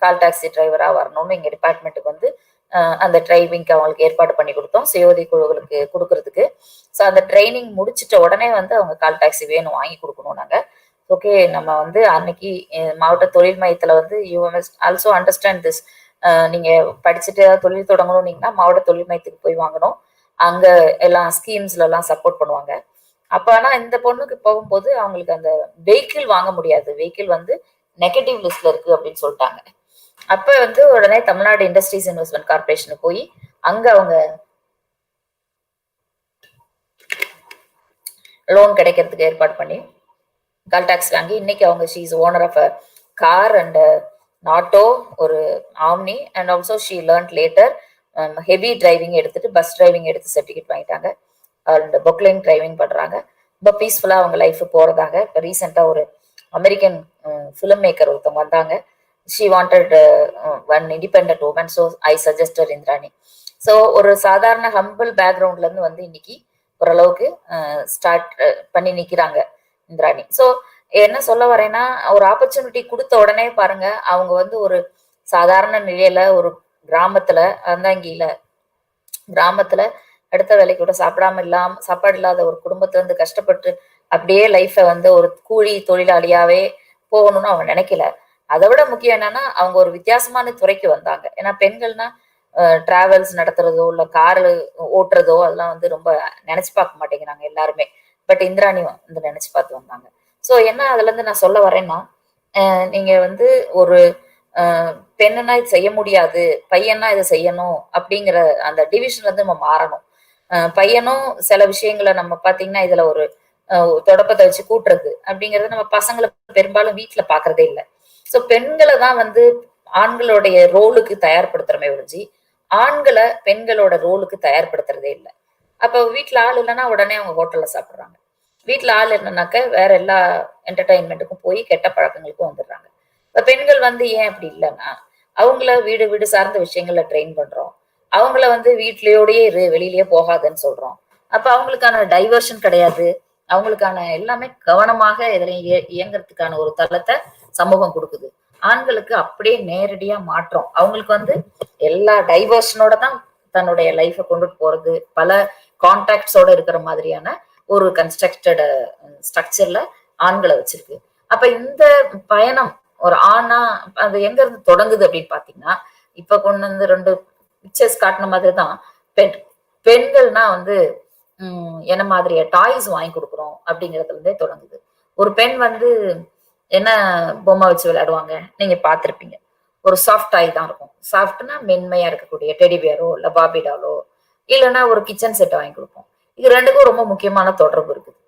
கால் டாக்ஸி டிரைவரா வரணும்னு எங்க டிபார்ட்மெண்ட்டுக்கு வந்து அந்த டிரைவிங்க்கு அவங்களுக்கு ஏற்பாடு பண்ணி கொடுத்தோம், சுயோதி குழுக்களுக்கு கொடுக்கறதுக்கு. ஸோ அந்த ட்ரைனிங் முடிச்சிட்ட உடனே வந்து அவங்க கால் டாக்ஸி வேணும், வாங்கி கொடுக்கணும் நாங்க. ஓகே, நம்ம வந்து அன்னைக்கு மாவட்ட தொழில் மையத்துல வந்து you must also understand this. நீங்க படிச்சுட்டு ஏதாவது தொழில் தொடங்கணும்னீங்கன்னா மாவட்ட தொழில் மையத்துக்கு போய் வாங்கணும். அங்க எல்லாம் ஸ்கீம்ஸ்ல எல்லாம் சப்போர்ட் பண்ணுவாங்க. அப்ப ஆனா இந்த பொண்ணுக்கு போகும்போது அவங்களுக்கு அந்த வெஹிக்கிள் வாங்க முடியாது, வெஹிக்கிள் வந்து நெகட்டிவ் லிஸ்ட்ல இருக்கு அப்படின்னு சொல்லிட்டாங்க. அப்ப வந்து உடனே தமிழ்நாடு இண்டஸ்ட்ரீஸ் இன்வெஸ்ட்மெண்ட் கார்பரேஷனுக்கு போய் அங்க அவங்க லோன் கிடைக்கிறதுக்கு ஏற்பாடு பண்ணி கால் டாக்ஸ் வாங்கி இன்னைக்கு அவங்க she is owner of a car and auto, ஒரு Omni, and also she learnt later heavy driving எடுத்துட்டு பஸ் டிரைவிங் எடுத்து சர்டிஃபிகேட் வாங்கிட்டாங்க, அண்ட் பொக்லைன் டிரைவிங் பண்றாங்க. ரொம்ப பீஸ்ஃபுல்லா அவங்க லைஃப் போறதாக. இப்போ ரீசெண்டா ஒரு அமெரிக்கன் ஃபிலிம் மேக்கர் ஒருத்தவங்க வந்தாங்க. She wanted one independent woman, so I suggested Indrani. ஸோ ஒரு சாதாரண ஹம்பிள் பேக்ரவுண்ட்ல இருந்து வந்து இன்னைக்கு ஓரளவுக்கு ஸ்டார்ட் பண்ணி நிக்கிறாங்க இந்திராணி. ஸோ என்ன சொல்ல வரேன்னா, ஒரு ஆப்பர்ச்சுனிட்டி கொடுத்த உடனே பாருங்க, அவங்க வந்து ஒரு சாதாரண நிலையில ஒரு கிராமத்துல அந்தாங்கியில கிராமத்துல அடுத்த வேலைக்கு கூட சாப்பாடு இல்லாத ஒரு குடும்பத்துல இருந்து கஷ்டப்பட்டு அப்படியே லைஃபை வந்து ஒரு கூலி தொழிலாளியாவே போகணும்னு அவங்க நினைக்கல. அதை விட முக்கியம் என்னன்னா, அவங்க ஒரு வித்தியாசமான துறைக்கு வந்தாங்க. ஏன்னா பெண்கள்னா டிராவல்ஸ் நடத்துறதோ இல்ல காரு ஓட்டுறதோ அதெல்லாம் வந்து ரொம்ப நினைச்சு பார்க்க மாட்டேங்கிறாங்க எல்லாருமே. பட் இந்திராணி வந்து நினைச்சு பார்த்து வந்தாங்க. ஸோ என்ன அதுல இருந்து நான் சொல்ல வரேன்னா, நீங்க வந்து ஒரு பெண்ணுன்னா இது செய்ய முடியாது, பையன்னா இதை செய்யணும் அப்படிங்கிற அந்த டிவிஷன் வந்து நம்ம மாறணும். பையனும் சில விஷயங்களை நம்ம பாத்தீங்கன்னா இதுல ஒரு தொடப்பத்தை வச்சு கூட்டுறது அப்படிங்கறது நம்ம பசங்களை பெரும்பாலும் வீட்டுல பாக்குறதே இல்லை. ஸோ பெண்களை தான் வந்து ஆண்களுடைய ரோலுக்கு தயார்படுத்துறமே ஒழிஞ்சு ஆண்களை பெண்களோட ரோலுக்கு தயார்படுத்துறதே இல்லை. அப்ப வீட்டுல ஆள் இல்லைன்னா உடனே அவங்க ஹோட்டல்ல சாப்பிடுறாங்க. வீட்டுல ஆள் என்னன்னாக்க வேற எல்லா என்டர்டைன்மெண்ட்டுக்கும் போய் கெட்ட பழக்கங்களுக்கும் வந்துடுறாங்க. இப்ப பெண்கள் வந்து ஏன் அப்படி இல்லைன்னா, அவங்கள வீடு வீடு சார்ந்த விஷயங்கள்ல ட்ரெயின் பண்றோம். அவங்கள வந்து வீட்லயோடயே இரு, வெளியிலயே போகாதன்னு சொல்றோம். அப்ப அவங்களுக்கான டைவர்ஷன் கிடையாது. அவங்களுக்கான எல்லாமே கவனமாக எதிலையும் இயங்குறதுக்கான ஒரு தளத்தை சமூகம் கொடுக்குது. ஆண்களுக்கு அப்படியே நேரடியா மாற்றம். அவங்களுக்கு வந்து எல்லா டைவர்ஷனோட தான் தன்னுடைய லைஃப கொண்டுட்டு போறது, பல கான்டாக்ட்ஸோட இருக்கிற மாதிரியான ஒரு கன்ஸ்ட்ரக்டட் ஸ்ட்ரக்சர்ல ஆண்களை வச்சிருக்கு. அப்ப இந்த பயணம் ஒரு ஆணா அது எங்க இருந்து தொடங்குது அப்படின்னு பாத்தீங்கன்னா, இப்ப கொண்டு வந்து 2 பிக்சர்ஸ் காட்டின மாதிரிதான் பெண் பெண்கள்னா வந்து என்ன மாதிரியா டாய்ஸ் வாங்கி கொடுக்குறோம் அப்படிங்கறதுல இருந்தே தொடங்குது. ஒரு பெண் வந்து என்ன பொம்மை வச்சு விளையாடுவாங்க, நீங்க பார்த்திருப்பீங்க. ஒரு சாஃப்ட் டாய் தான் இருக்கும். சாஃப்ட்னா மென்மையா இருக்கக்கூடிய டெடி பியரோ இல்ல பாபி டாலோ இல்லைன்னா ஒரு கிச்சன் செட் வாங்கி கொடுப்போம். இது ரெண்டுக்கும் ரொம்ப முக்கியமான தொடர்பு இருக்குது.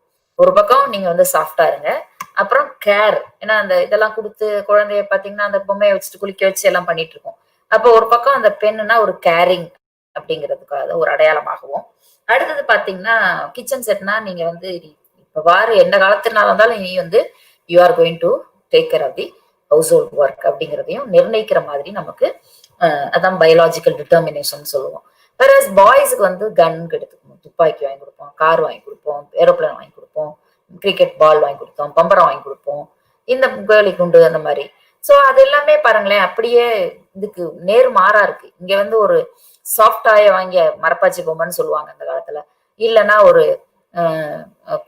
ஒரு பக்கம் நீங்க வந்து சாஃப்டா இருங்க, அப்புறம் கேர். ஏன்னா அந்த இதெல்லாம் கொடுத்து குழந்தைய பாத்தீங்கன்னா அந்த பொம்மையை வச்சுட்டு குளிக்க வச்சு எல்லாம் பண்ணிட்டு இருக்கோம். அப்போ ஒரு பக்கம் அந்த பெண்ணுனா ஒரு கேரிங் அப்படிங்கிறதுக்காக ஒரு அடையாளமாகவும், அடுத்தது பாத்தீங்கன்னா கிச்சன் செட்னா நீங்க வந்து இப்ப வாரு எந்த காலத்தினால இருந்தாலும் நீ வந்து you are going to take care of the household work அப்படிங்கிறதையும் நிர்ணயிக்கிற மாதிரி நமக்கு அதான் பயாலாஜிக்கல் டிட்டர்மினேஷன் சொல்லுவோம். வேற பாய்ஸுக்கு வந்து கன் எடுத்துக்கணும், துப்பாக்கி வாங்கி கொடுப்போம், கார் வாங்கி கொடுப்போம், ஏரோப்ளேன் வாங்கி கொடுப்போம், கிரிக்கெட் பால் வாங்கி கொடுத்தோம், பம்பரம் வாங்கி கொடுப்போம், இந்த கோலி குண்டு அந்த மாதிரி. சோ அது எல்லாமே பாருங்களேன் அப்படியே இதுக்கு நேர் மாறா இருக்கு. இங்க வந்து ஒரு சாஃப்டாய வாங்கிய மரப்பாச்சி பொம்மைன்னு சொல்லுவாங்க அந்த காலத்துல. இல்லைன்னா ஒரு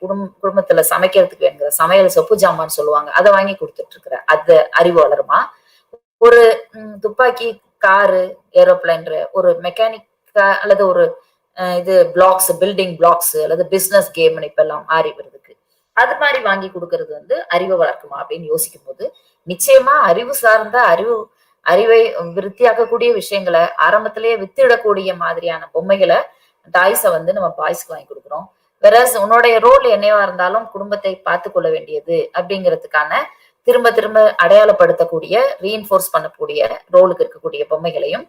குடும்பத்துல சமைக்கிறதுக்கு வேணுங்கிற சமையல் சொப்பு ஜாமான்னு சொல்லுவாங்க, அதை வாங்கி கொடுத்துட்டு இருக்கிற அது அறிவு வளருமா? ஒரு துப்பாக்கி, காரு, ஏரோப்ளைன், ஒரு மெக்கானிக்கா அல்லது ஒரு இது பிளாக்ஸ், பில்டிங் பிளாக்ஸ் அல்லது பிசினஸ் கேம்னு இப்ப எல்லாம் மாறி வருதுக்கு, அது மாதிரி வாங்கி கொடுக்கறது வந்து அறிவை வளர்க்குமா அப்படின்னு யோசிக்கும் போது நிச்சயமா அறிவு சார்ந்த அறிவை விருத்தியாக்கக்கூடிய விஷயங்களை ஆரம்பத்திலேயே வித்திடக்கூடிய மாதிரியான பொம்மைகளை டாய்ஸை வந்து நம்ம பாய்ஸ்க்கு வாங்கி கொடுக்குறோம். வேற உன்னுடைய ரோல் என்னவா இருந்தாலும் குடும்பத்தை பார்த்து கொள்ள வேண்டியது அப்படிங்கிறதுக்கான திரும்ப திரும்ப அடையாளப்படுத்தக்கூடிய ரீஎன்ஃபோர்ஸ் பண்ணக்கூடிய ரோலுக்கு இருக்கக்கூடிய பொம்மைகளையும்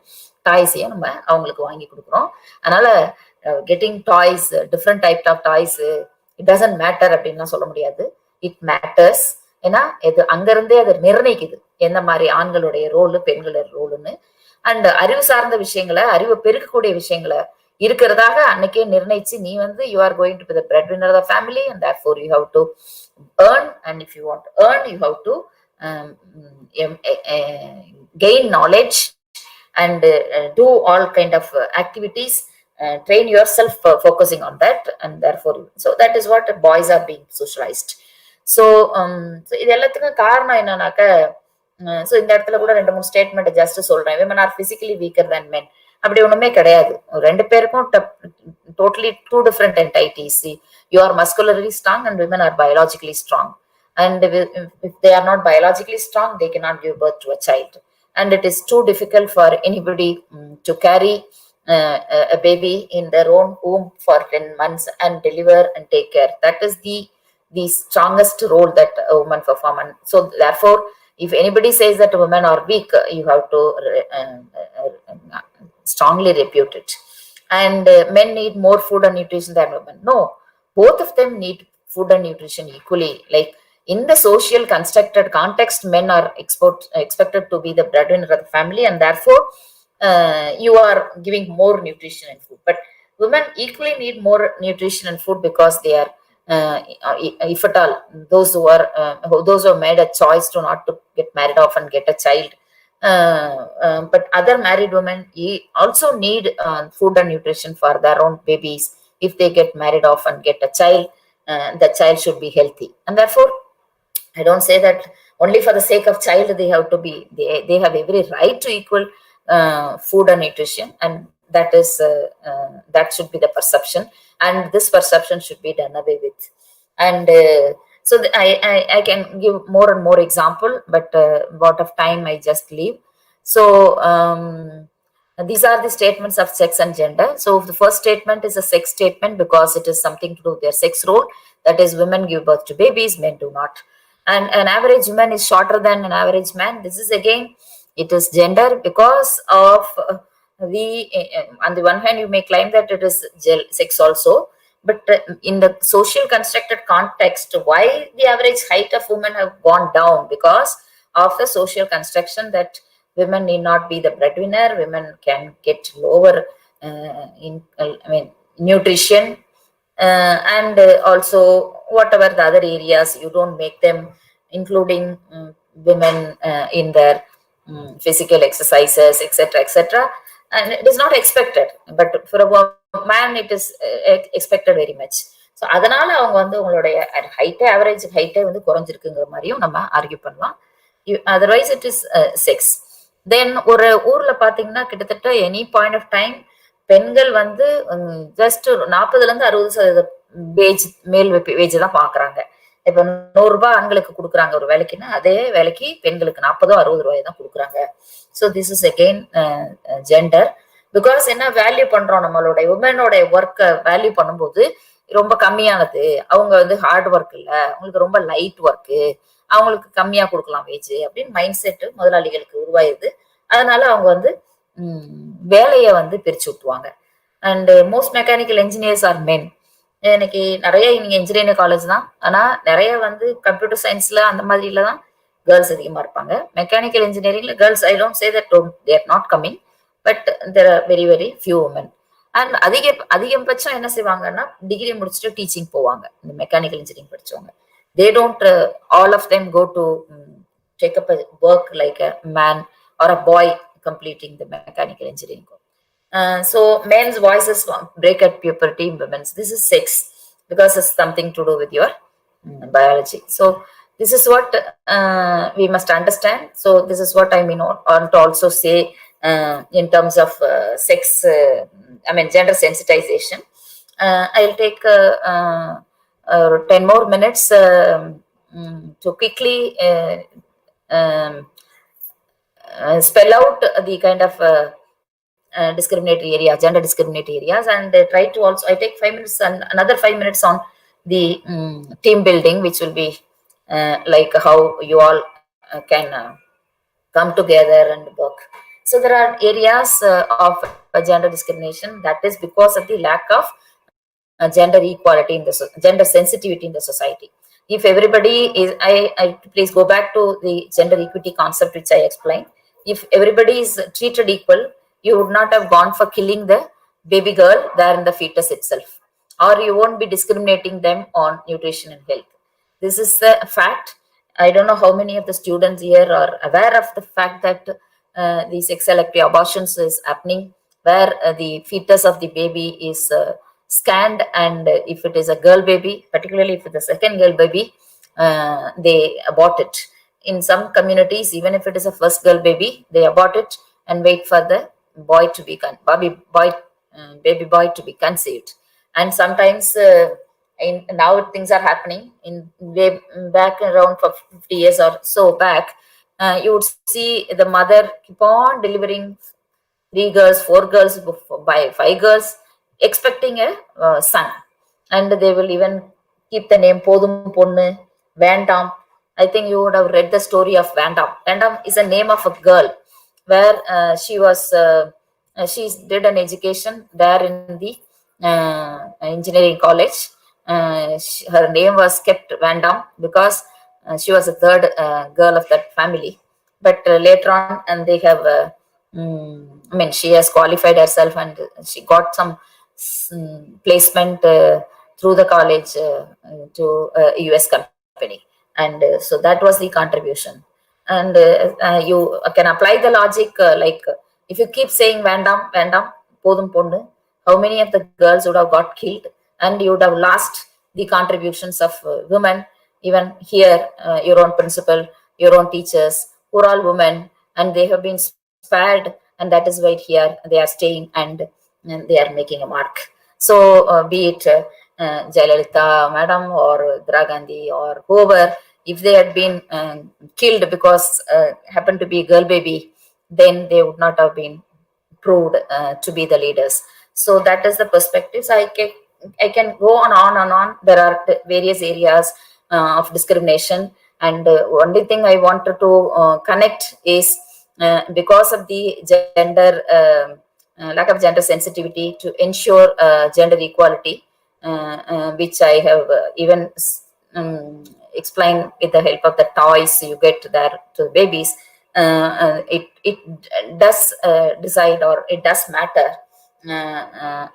டாய்ஸையும் நம்ம அவங்களுக்கு வாங்கி கொடுக்குறோம். அதனால getting toys, different type of toys it doesn't matter அப்படின்லாம் சொல்ல முடியாது. It matters. ஏன்னா இது அங்கிருந்தே அது நிர்ணயிக்குது எந்த மாதிரி ஆண்களுடைய ரோலு பெண்களோட ரோலுன்னு. அண்ட் அறிவு சார்ந்த விஷயங்களை, அறிவை பெருக்கக்கூடிய விஷயங்களை இருக்கிறதாக அன்னைக்கே நிர்ணயிச்சு நீ வந்து you are going to be the breadwinner of the family and therefore you have to earn, and if you want to earn you have to um, gain knowledge and do all kind of activities, train yourself focusing on that, and therefore so that is what boys are being socialized. So இது எல்லாத்துக்கும் காரணம் என்னன்னாக்க, so இந்த இடத்துல கூட 2-3 statement just சொல்றேன். women are physically weaker than men. அப்படி ஒண்ணுமே கிடையாது. ரெண்டு பேருக்கும் totally two different entities. You are muscularly strong and women are biologically strong. And if they are not biologically strong, they cannot give birth to a child. And it is too difficult for anybody to carry a baby in their own womb for 10 months and deliver and take care. That is the strongest role that a woman perform. And so therefore, if anybody says that women are weak, you have to strongly repute it. And men need more food and nutrition than women. No, both of them need food and nutrition equally. Like in the social constructed context, men are expected to be the breadwinner of the family, and therefore you are giving more nutrition and food. But women equally need more nutrition and food because they are if at all those who have made a choice to not to get married off and get a child, but other married women also need food and nutrition for their own babies. If they get married off and get a child, the child should be healthy. And therefore I don't say that only for the sake of child they have to be, they have every right to equal food and nutrition, and that is that should be the perception, and this perception should be done away with. And so I can give more and more example, but out of time I just leave. So these are the statements of sex and gender. So the first statement is a sex statement because it is something to do with their sex role. That is, women give birth to babies, men do not. And an average woman is shorter than an average man. This is again, it is gender because of on the one hand you may claim that it is sex also, But in the social constructed context, why the average height of women have gone down? Because of the social construction that women need not be the breadwinner, women can get lower nutrition, and also whatever the other areas, you don't make them including women in their physical exercises, etc., etc., and it is not expected, but for a man it is expected very much. So அதனால அவங்க வந்து உங்களுடைய ஹைட்டே average ஹைட்டே வந்து குறைஞ்சிருக்குங்கிற மாதிரியும் நம்ம argue பண்ணலாம். Otherwise it is sex. Then ஒரு ஊர்ல பாத்தீங்கன்னா கிட்டத்தட்ட எனி பாயிண்ட் ஆஃப் டைம் பெண்கள் வந்து ஜஸ்ட் 40% வேஜ் மேல் வேஜ் தான் பாக்குறாங்க. இப்ப 100 ரூபாய் ஆண்களுக்கு கொடுக்குறாங்க ஒரு வேலைக்குன்னா, அதே வேலைக்கு பெண்களுக்கு 40-60 ரூபாய் தான் கொடுக்குறாங்க. So this is again gender. Because என்ன வேல்யூ பண்றோம், நம்மளுடைய உமனோட ஒர்க்கை வேல்யூ பண்ணும்போது ரொம்ப கம்மியானது, அவங்க வந்து ஹார்ட் ஒர்க் இல்ல, அவங்களுக்கு ரொம்ப லைட் ஒர்க்கு, அவங்களுக்கு கம்மியா கொடுக்கலாம் வேஜ் அப்படின்னு மைண்ட் செட் முதலாளிகளுக்கு உருவாயிருது. அதனால அவங்க வந்து வேலையை வந்து பிரிச்சு விட்டுவாங்க. And most mechanical engineers are men. எனக்கு நிறைய நீங்க இன்ஜினியரிங் காலேஜ் தான், ஆனா நிறைய வந்து கம்ப்யூட்டர் சயின்ஸ்ல அந்த மாதிரில தான் கேர்ள்ஸ் அதிகமா இருப்பாங்க. மெக்கானிக்கல் இன்ஜினியரிங்ல girls, I don't say that they are not coming, but there are very very few women. And அதிகபட்சம் என்ன செய்வாங்கன்னா டிகிரி முடிச்சுட்டு டீச்சிங் போவாங்க இந்த மெக்கானிக்கல் இன்ஜினியரிங் படிச்சவங்க. They don't all of them go to take up work like a man or a boy completing the mechanical engineering course. So men's voices break at puberty, women's. This is sex because it's something to do with your biology. So this is what we must understand. So this is what I mean on to also say in terms of sex, gender sensitization. I'll take 10 more minutes to quickly spell out the kind of discriminatory area, gender discriminatory areas, and try to also, I take 5 minutes and another 5 minutes on the team building, which will be like how you all can come together and work. So there are areas of gender discrimination that is because of the lack of gender equality in the gender sensitivity in the society. If everybody is, I please go back to the gender equity concept which I explained. If everybody is treated equal, you would not have gone for killing the baby girl there in the fetus itself, or you won't be discriminating them on nutrition and health. This is the fact. I don't know how many of the students here are aware of the fact that the sex selective abortions is happening, where the fetus of the baby is scanned, and if it is a girl baby, particularly if it's a second girl baby, they abort it. In some communities, even if it is a first girl baby, they abort it and wait for the boy to be baby boy to be conceived. And sometimes now things are happening in way back around for 50 years or so back, you would see the mother keep on delivering 3 girls, 4 girls, by 5 girls, expecting a son, and they will even keep the name Podum Ponnu, Vandam. I think you would have read the story of Vandam. Vandam is a name of a girl where she did an education there in the engineering college. Her name was kept Vandam because she was the third girl of that family. But later on, and they have she has qualified herself and she got some placement through the college to a US company, and so that was the contribution. And you can apply the logic like if you keep saying Vandam, Vandam, Podum Ponnu, how many of the girls would have got killed, and you would have lost the contributions of women. Even here, your own principal, your own teachers, who are all women, and they have been spared, and that is why here they are staying and they are making a mark. So be it Jayalalitha madam or Indira Gandhi or whoever, if they had been killed because happened to be a girl baby, then they would not have been proved to be the leaders. So that is the perspective. So I can go on and on. There are various areas of discrimination, and only thing I wanted to connect is because of the gender lack of gender sensitivity to ensure gender equality. which I have even explained with the help of the toys you get there to the babies. It does decide, or it does matter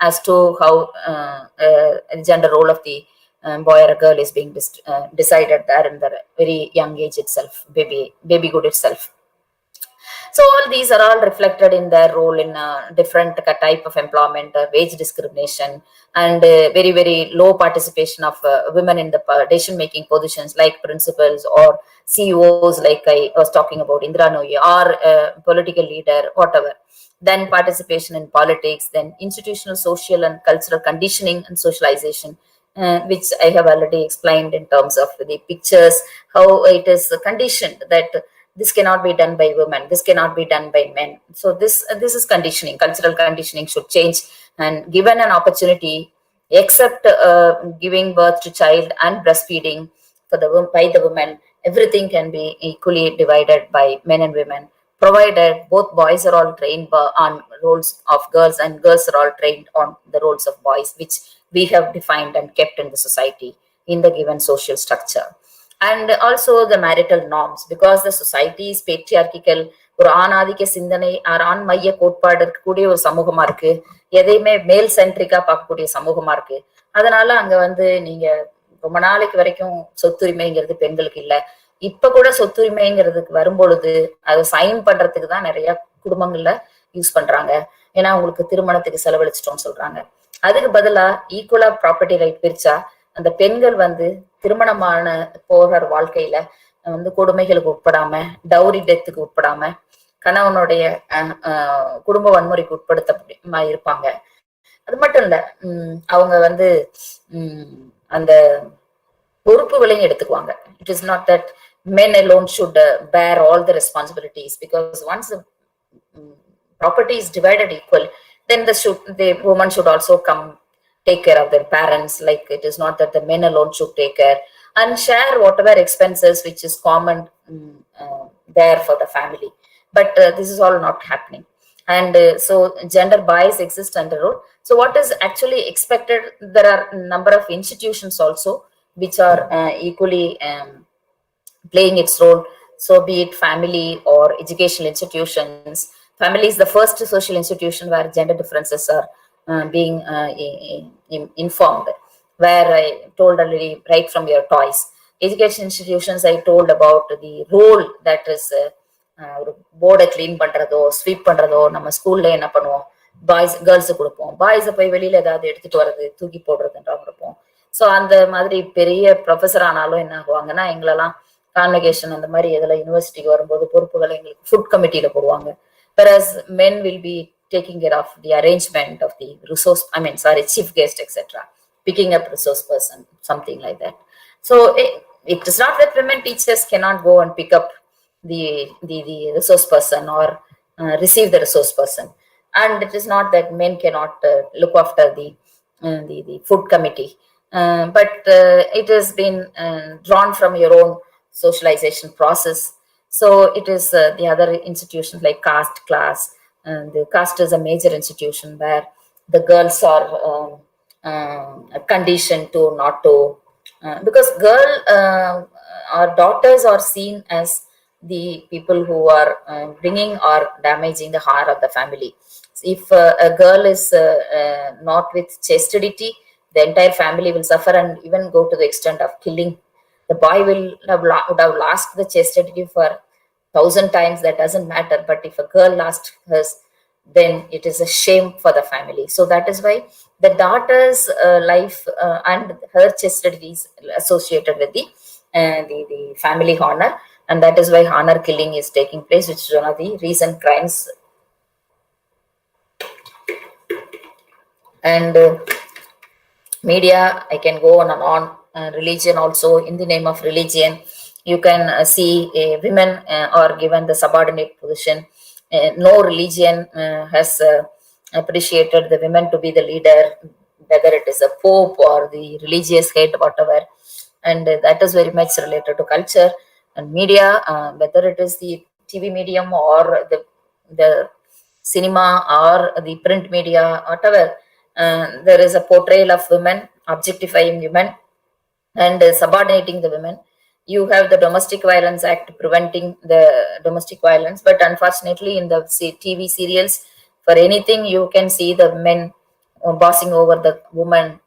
as to how gender role of the boy or a girl is being decided there in the very young age itself, babyhood itself. So all these are all reflected in their role in different type of employment, wage discrimination, and very, very low participation of women in the decision making positions like principals or CEOs, like I was talking about Indra Nooyi, or political leader, whatever. Then participation in politics, then institutional, social, and cultural conditioning and socialization, which I have already explained in terms of the pictures, how it is conditioned that this cannot be done by women, this cannot be done by men. So this is conditioning. Cultural conditioning should change, and given an opportunity, except giving birth to child and breastfeeding by the women, everything can be equally divided by men and women, provided both boys are all trained on roles of girls and girls are all trained on the roles of boys, which we have defined and kept in the society in the given social structure. And also the marital norms, because the society is patriarchal. ஒரு ஆணாதிக்க சிந்தனை, ஆண் மைய கோட்பாடு இருக்கக்கூடிய ஒரு சமூகமா இருக்கு, எதையுமே மேல் சென்ட்ரிக்கா பார்க்கக்கூடிய சமூகமா இருக்கு. அதனால அங்க நீங்க ரொம்ப நாளைக்கு வரைக்கும் சொத்துரிமைங்கிறது பெண்களுக்கு இல்ல. இப்ப கூட சொத்துரிமைங்கிறதுக்கு வரும்பொழுது அதை சைன் பண்றதுக்கு தான் நிறைய குடும்பங்கள்ல யூஸ் பண்றாங்க. ஏன்னா உங்களுக்கு திருமணத்துக்கு செலவழிச்சிட்டோம்னு சொல்றாங்க. அதுக்கு பதிலா ஈக்குவலா ப்ராப்பர்ட்டி ரைட் பிரிச்சா அந்த பெண்கள் திருமணமான போகிற வாழ்க்கையில கொடுமைகளுக்கு உட்படாம, டவுரி டெத்துக்கு உட்படாம, கணவனுடைய குடும்ப வன்முறைக்கு உட்படுத்த இருப்பாங்க. அது மட்டும் இல்ல, அவங்க அந்த பொறுப்புகளையும் எடுத்துக்குவாங்க. It is not that men alone should bear all the responsibilities, because once the property is divided equal, then the woman should also come take care of their parents. Like, it is not that the men alone should take care and share whatever expenses which is common there for the family. But this is all not happening. And so gender bias exists under role. So what is actually expected, there are a number of institutions also which are equally playing its role. So be it family or educational institutions. Family is the first social institution where gender differences are being informed, where I told already right from your toys. Education institutions, I told about the role that is board clean பண்றதோ, sweep பண்றதோ. நம்ம ஸ்கூல்ல என்ன பண்ணுவோம், boys girls கொடுப்போம். பாய்ஸை போய் வெளியில ஏதாவது எடுத்துட்டு வர்றது, தூக்கி போடுறதுன்றா கொடுப்போம். ஸோ அந்த மாதிரி பெரிய ப்ரொஃபஸர் ஆனாலும் என்ன ஆகுவாங்கன்னா, எங்களெல்லாம் கான்வகேஷன் அந்த மாதிரி எதில் யூனிவர்சிட்டிக்கு வரும்போது பொறுப்புகளை எங்களுக்கு ஃபுட் கமிட்டியில போடுவாங்க. whereas men will be taking care of the arrangement of the resource, chief guest, etc., picking up resource person, something like that. So it is not that women teachers cannot go and pick up the resource person or receive the resource person, and it is not that men cannot look after the food committee, but it has been drawn from your own socialization process. So it is the other institutions like caste, class. The caste is a major institution where the girls are conditioned to not to, because girl or daughters are seen as the people who are bringing or damaging the heart of the family. If a girl is not with chastity, the entire family will suffer and even go to the extent of killing. The boy would have lost the chastity for 1,000 times, that doesn't matter. But if a girl lost hers, then it is a shame for the family. So that is why the daughter's life and her chastity is associated with the family honor, and that is why honor killing is taking place, which is one of the recent crimes. And media, I can go on and on. Religion also, in the name of religion, you can see women are given the subordinate position. No religion has appreciated the women to be the leader, whether it is a pope or the religious head, whatever. And that is very much related to culture and media, whether it is the TV medium or the cinema or the print media, whatever. There is a portrayal of women objectifying women and subordinating the women. You have the Domestic Violence Act preventing the domestic violence, but unfortunately, in the TV serials, for anything you can see the men bossing over the woman,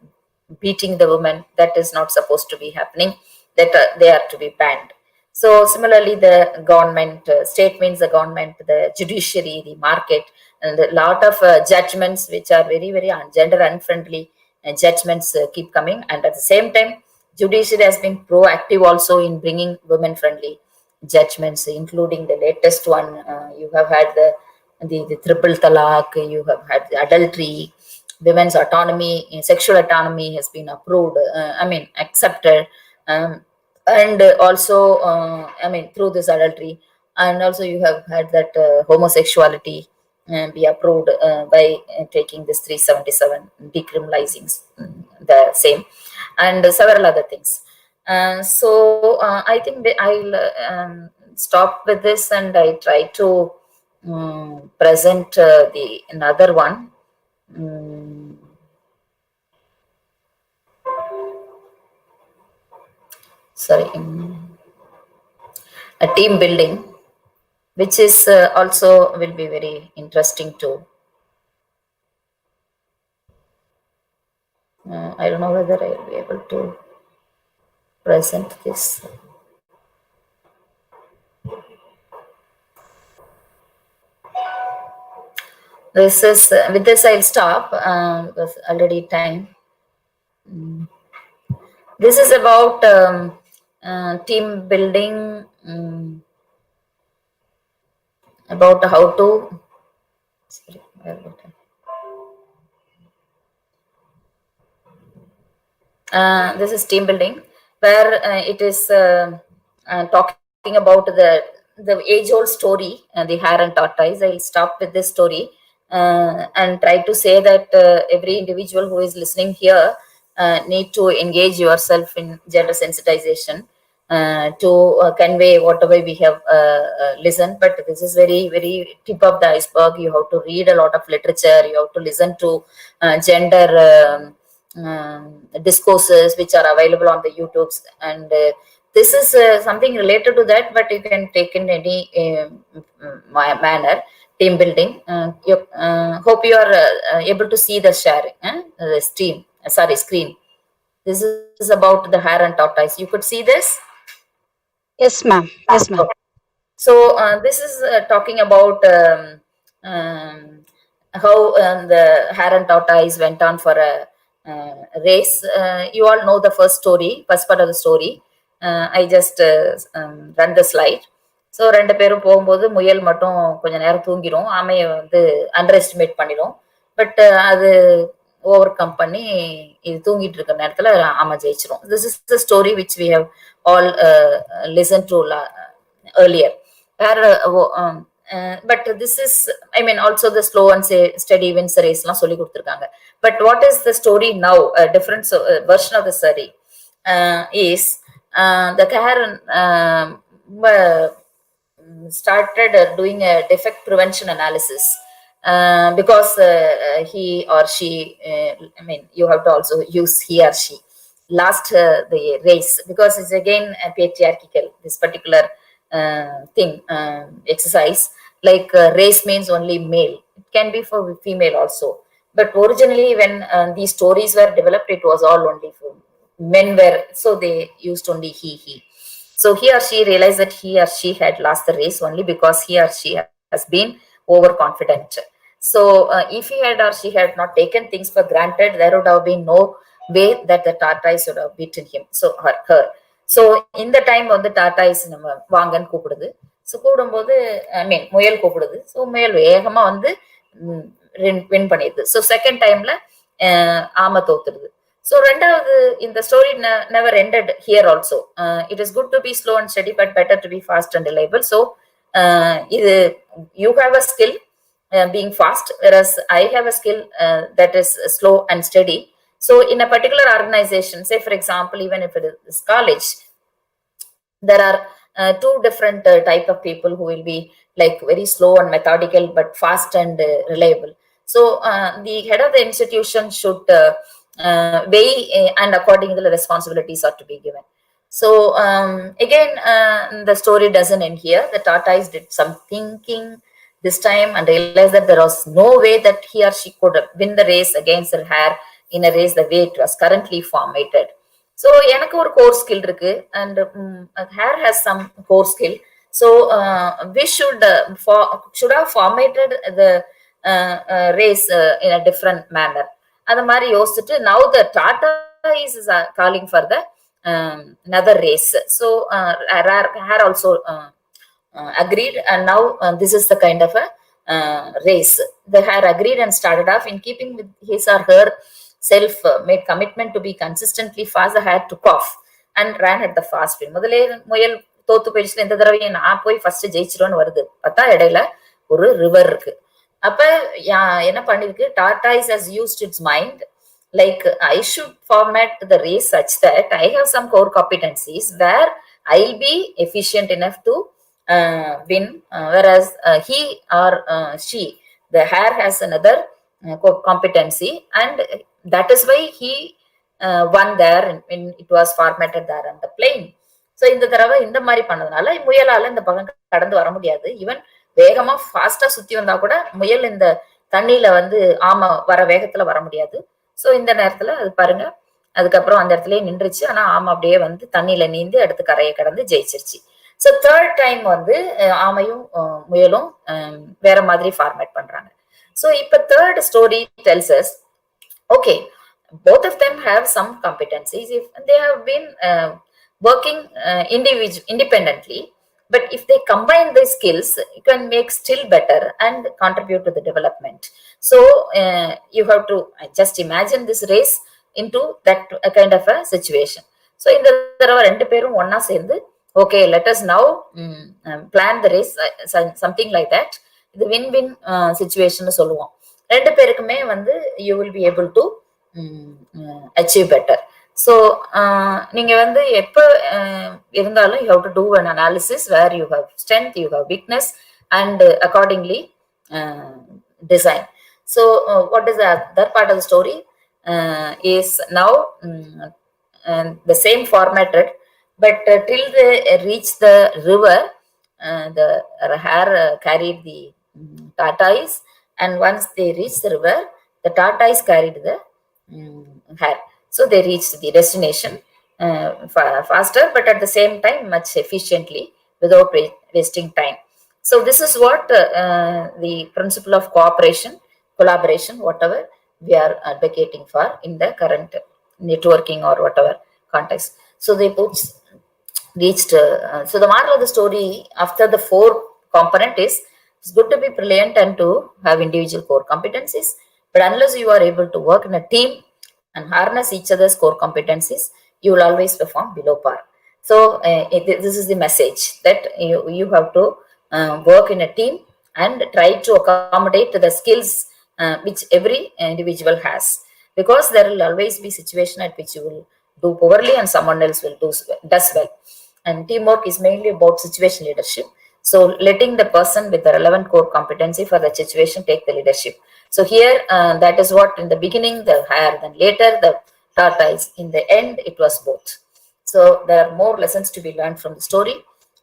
beating the woman. That is not supposed to be happening. That they are to be banned. So similarly, the government, state means the government, the judiciary, the market, and a lot of judgments which are very, very gender unfriendly judgments keep coming. And at the same time, judiciary has been proactive also in bringing women friendly judgments, including the latest one. You have had the triple talaq, you have had the adultery, women's autonomy, sexual autonomy has been approved, accepted. And also, through this adultery, and also you have had that homosexuality be approved by taking this 377, decriminalizing the same, and several other things. I think I'll stop with this, and I try to present the another one. Sorry, a team building, which is also will be very interesting too. I don't know whether I will be able to present this. This is with this I'll stop because already time. This is about team building, about how to. Sorry, this is team building, where it is talking about the age-old story, the hare and tortoise. I'll stop with this story and try to say that every individual who is listening here need to engage yourself in gender sensitization to convey whatever we have listened. But this is very, very tip of the iceberg. You have to read a lot of literature. You have to listen to gender discourses which are available on the YouTubes, and this is something related to that, but you can take in any manner. Team building. Hope you are able to see the sharing, the screen. This is about the hare and tortoise. You could see this. Yes, ma'am. Yes, ma'am. So this is talking about how the hare and tortoise went on for a race. You all know the first part of the story. I just run the slide. So ரெண்டு பேரும் போகும்போது முயல் மட்டும் கொஞ்ச நேரம் தூங்கிடும், ஆமையை வந்து அண்டர் எஸ்டிமேட் பண்ணிடும். பட் அது ஓவர் கம் பண்ணி இது தூங்கிட்டு இருக்கிற நேரத்தில் ஆமை ஜெயிச்சிரும். This is the story which we have all listen to earlier. But this is, also the slow and steady wins the race சொல்லி கொடுத்துருக்காங்க. But what is the story now? A different version of the story is the Karen started doing a defect prevention analysis because he or she, you have to also use he or she, lost the race because it's again patriarchal, this particular exercise. Like race means only male. It can be for female also. But originally when these stories were developed, it was all only for men so they used only he. So he or she realized that he or she had lost the race only because he or she has been overconfident. So if he had or she had not taken things for granted, there would have been no way that the tortoise would have beaten him. So her. So in the time of the tortoise நம்ம வாங்கன்னு கூப்பிடுது. So கூப்பிடும்போது முயல் கூப்பிடுது. So முயல் வேகமா வந்து win பண்ணிடுது. ஸோ செகண்ட் டைம்ல ஆமை தோத்துடுது. ஸோ ரெண்டாவது இந்த story never ended here also. It is good to be slow and steady, but better to be fast and reliable. So இது you have a skill being fast, whereas I have a skill that is slow and steady. So in a particular organization, say for example, even if it is college, there are two different type of people who will be like very slow and methodical but fast and reliable. So the head of the institution should way, and accordingly the responsibilities are to be given. So again, the story doesn't end here. The tortoise did some thinking this time and realized that there was no way that he or she could win the race against her hare in a race the way it was currently formatted. So எனக்கு ஒரு core skill இருக்கு and hare has some core skill. So we should have formatted the race in a different manner. அந்த மாதிரி யோசிச்சுட்டு now the tortoise is calling for the another race. So hare also agreed, and now this is the kind of a race. The hare agreed and started off in keeping with his or her self made commitment to be consistently fast. The hare took off and ran at the fast speed. முதலே முயல் தோத்து போயிடுச்சுல, இந்த தடவை நான் போய் first ஜெயிச்சிருவேன்னு வருது. பார்த்தா இடையில ஒரு ரிவர் இருக்கு. அப்ப என்ன பண்ணிருக்கு, tortoise has used its mind, like I should format the race such that I have some core competencies where I'll be efficient enough to win, whereas he or she, the hare, has another competency, and that is why he won there when it was formatted there on the plane. So இந்த தடவை இந்த மாதிரி பண்ணதுனால முயலால இந்த பக்கம் கடந்து வர முடியாது. ஈவன் வேகமா ஃபாஸ்டா சுத்தி வந்தா கூட முயல் இந்த தண்ணியில ஆமை வர வேகத்துல வர முடியாது. சோ இந்த நேரத்துல அது பாருங்க, அதுக்கப்புறம் அந்த இடத்துலயே நின்றுச்சு. ஆனா ஆமை அப்படியே தண்ணியில நீந்தி அடுத்து கரையை கடந்து ஜெயிச்சிருச்சு. சோ தேர்ட் டைம் ஆமையும் முயலும் வேற மாதிரி ஃபார்மேட் பண்றாங்க. சோ இப்ப third story tells us, okay, both of them have some competencies if they have been working independently, but if they combine these skills, you can make still better and contribute to the development. So you have to just imagine this race into that kind of a situation. So இந்த தடவை ரெண்டு பேரும் ஒன்னா சேர்ந்து, okay, let us now plan the race, something like that. இது win-win situation சொல்லுவோம். ரெண்டு பேருக்குமே you will be able to achieve better. So நீங்க எப்ப இருந்தாலும் you have to do an analysis where you have strength, you have weakness, and accordingly design. So what is the other part of the story is now the same formatted, but till they reach the river, the hare carried the tortoise, and once they reached the river, the tortoise carried the hare. So they reached the destination faster, but at the same time much efficiently without wasting time. So this is what the principle of cooperation, collaboration, whatever we are advocating for in the current networking or whatever context. So they both reached. So the moral of the story after the four component is, it's good to be brilliant and to have individual core competencies, but unless you are able to work in a team and harness each other's core competencies, you will always perform below par. So this is the message, that you have to work in a team and try to accommodate the skills which every individual has, because there will always be situation at which you will do poorly and someone else will does well. And teamwork is mainly about situation leadership. So letting the person with the relevant core competency for the situation take the leadership. So here that is what in the beginning the hare, then later the tortoise, in the end it was both. So there are more lessons to be learned from the story.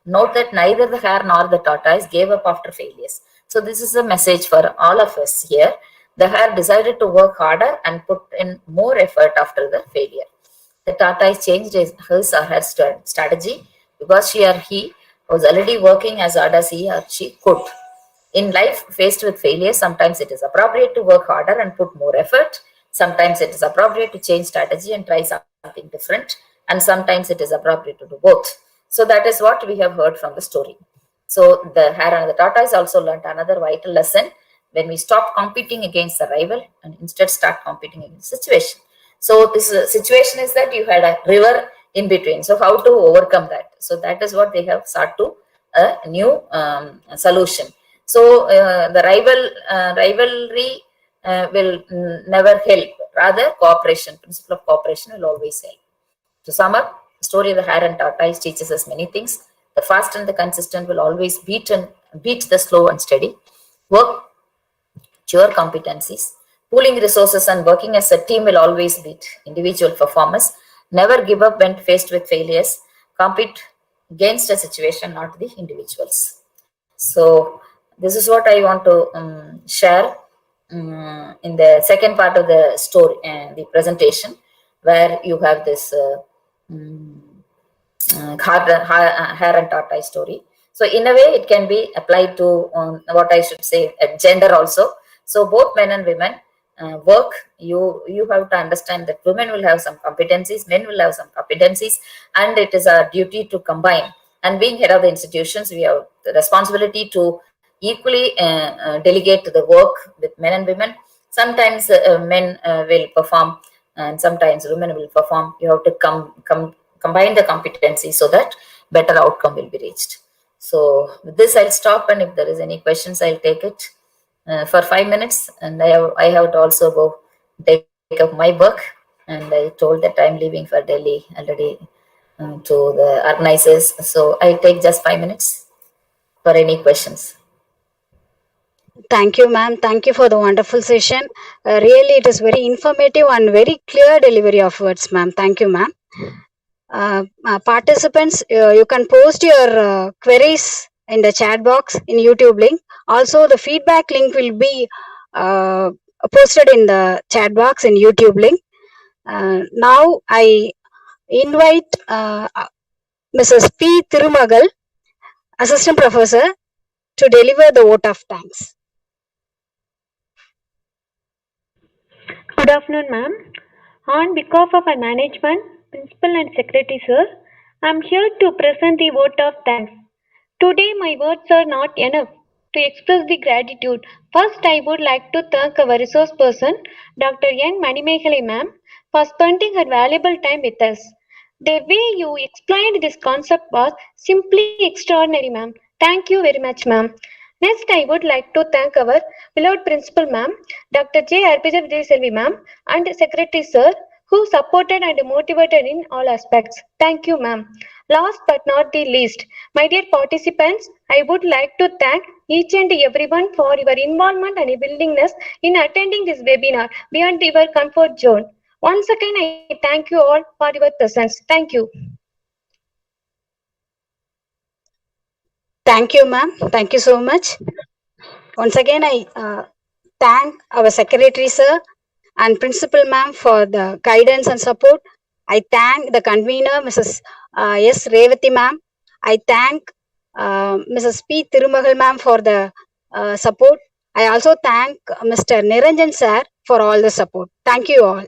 Note that neither the hare nor the tortoise gave up after failures. So this is a message for all of us here. The hare decided to work harder and put in more effort after the failure. The tortoise changed his or her strategy because she or he was already working as hard as he or she could. In life, faced with failure, sometimes it is appropriate to work harder and put more effort. Sometimes it is appropriate to change strategy and try something different. And sometimes it is appropriate to do both. So that is what we have heard from the story. So the hare and the tortoise also learned another vital lesson: when we stop competing against the rival and instead start competing against the situation. So this situation is that you had a river in between. So how to overcome that? So that is what they have sought to a new solution. So the rivalry will never help. Rather, cooperation, principle of cooperation will always help. To sum up, the story of the hare and tortoise teaches us many things. The fast and the consistent will always beat the slow and steady. Work to your competencies. Pooling resources and working as a team will always beat individual performance. Never give up when faced with failures. Compete against a situation, not the individuals. So this is what I want to share in the second part of the story and the presentation, where you have this hare and tortoise story. So in a way, it can be applied to what I should say gender also. So both men and women work. You have to understand that women will have some competencies, men will have some competencies, and it is our duty to combine. And being head of the institutions, we have the responsibility to equally delegate the work with men and women. Sometimes men will perform, and sometimes women will perform. You have to combine the competency so that better outcome will be reached. So with this, I'll stop, and if there is any questions, I'll take it for 5 minutes. And I have to also go take up my work. And I told that I'm leaving for Delhi already to the organizers. So I take just 5 minutes for any questions. Thank you, ma'am. Thank you for the wonderful session. Really, it is very informative and very clear delivery of words, ma'am. Thank you, ma'am. Participants, you can post your queries in the chat box in YouTube link. Also, the feedback link will be posted in the chat box in YouTube link. Now, I invite Mrs. P. Thirumagal, Assistant Professor, to deliver the vote of thanks. Good afternoon, ma'am. On behalf of our management, principal and secretary, sir, I am here to present the vote of thanks. Today, my words are not enough to express the gratitude. First, I would like to thank our resource person, Dr. N. Manimegalai, ma'am, for spending her valuable time with us. The way you explained this concept was simply extraordinary, ma'am. Thank you very much, ma'am. Next, I would like to thank our beloved principal, ma'am, Dr. J. Arpita Vijayselvi, ma'am, and secretary, sir, who supported and motivated in all aspects. Thank you, ma'am. Last but not the least, my dear participants, I would like to thank each and everyone for your involvement and willingness in attending this webinar beyond your comfort zone. Once again, I thank you all for your presence. Thank you. Thank you, ma'am. Thank you so much. Once again, I thank our secretary, sir, and principal, ma'am, for the guidance and support. I thank the convener, Mrs. S. Revati, ma'am. I thank Mrs. P. Thirumagal, ma'am, for the support. I also thank Mr. Niranjan, sir, for all the support. Thank you all.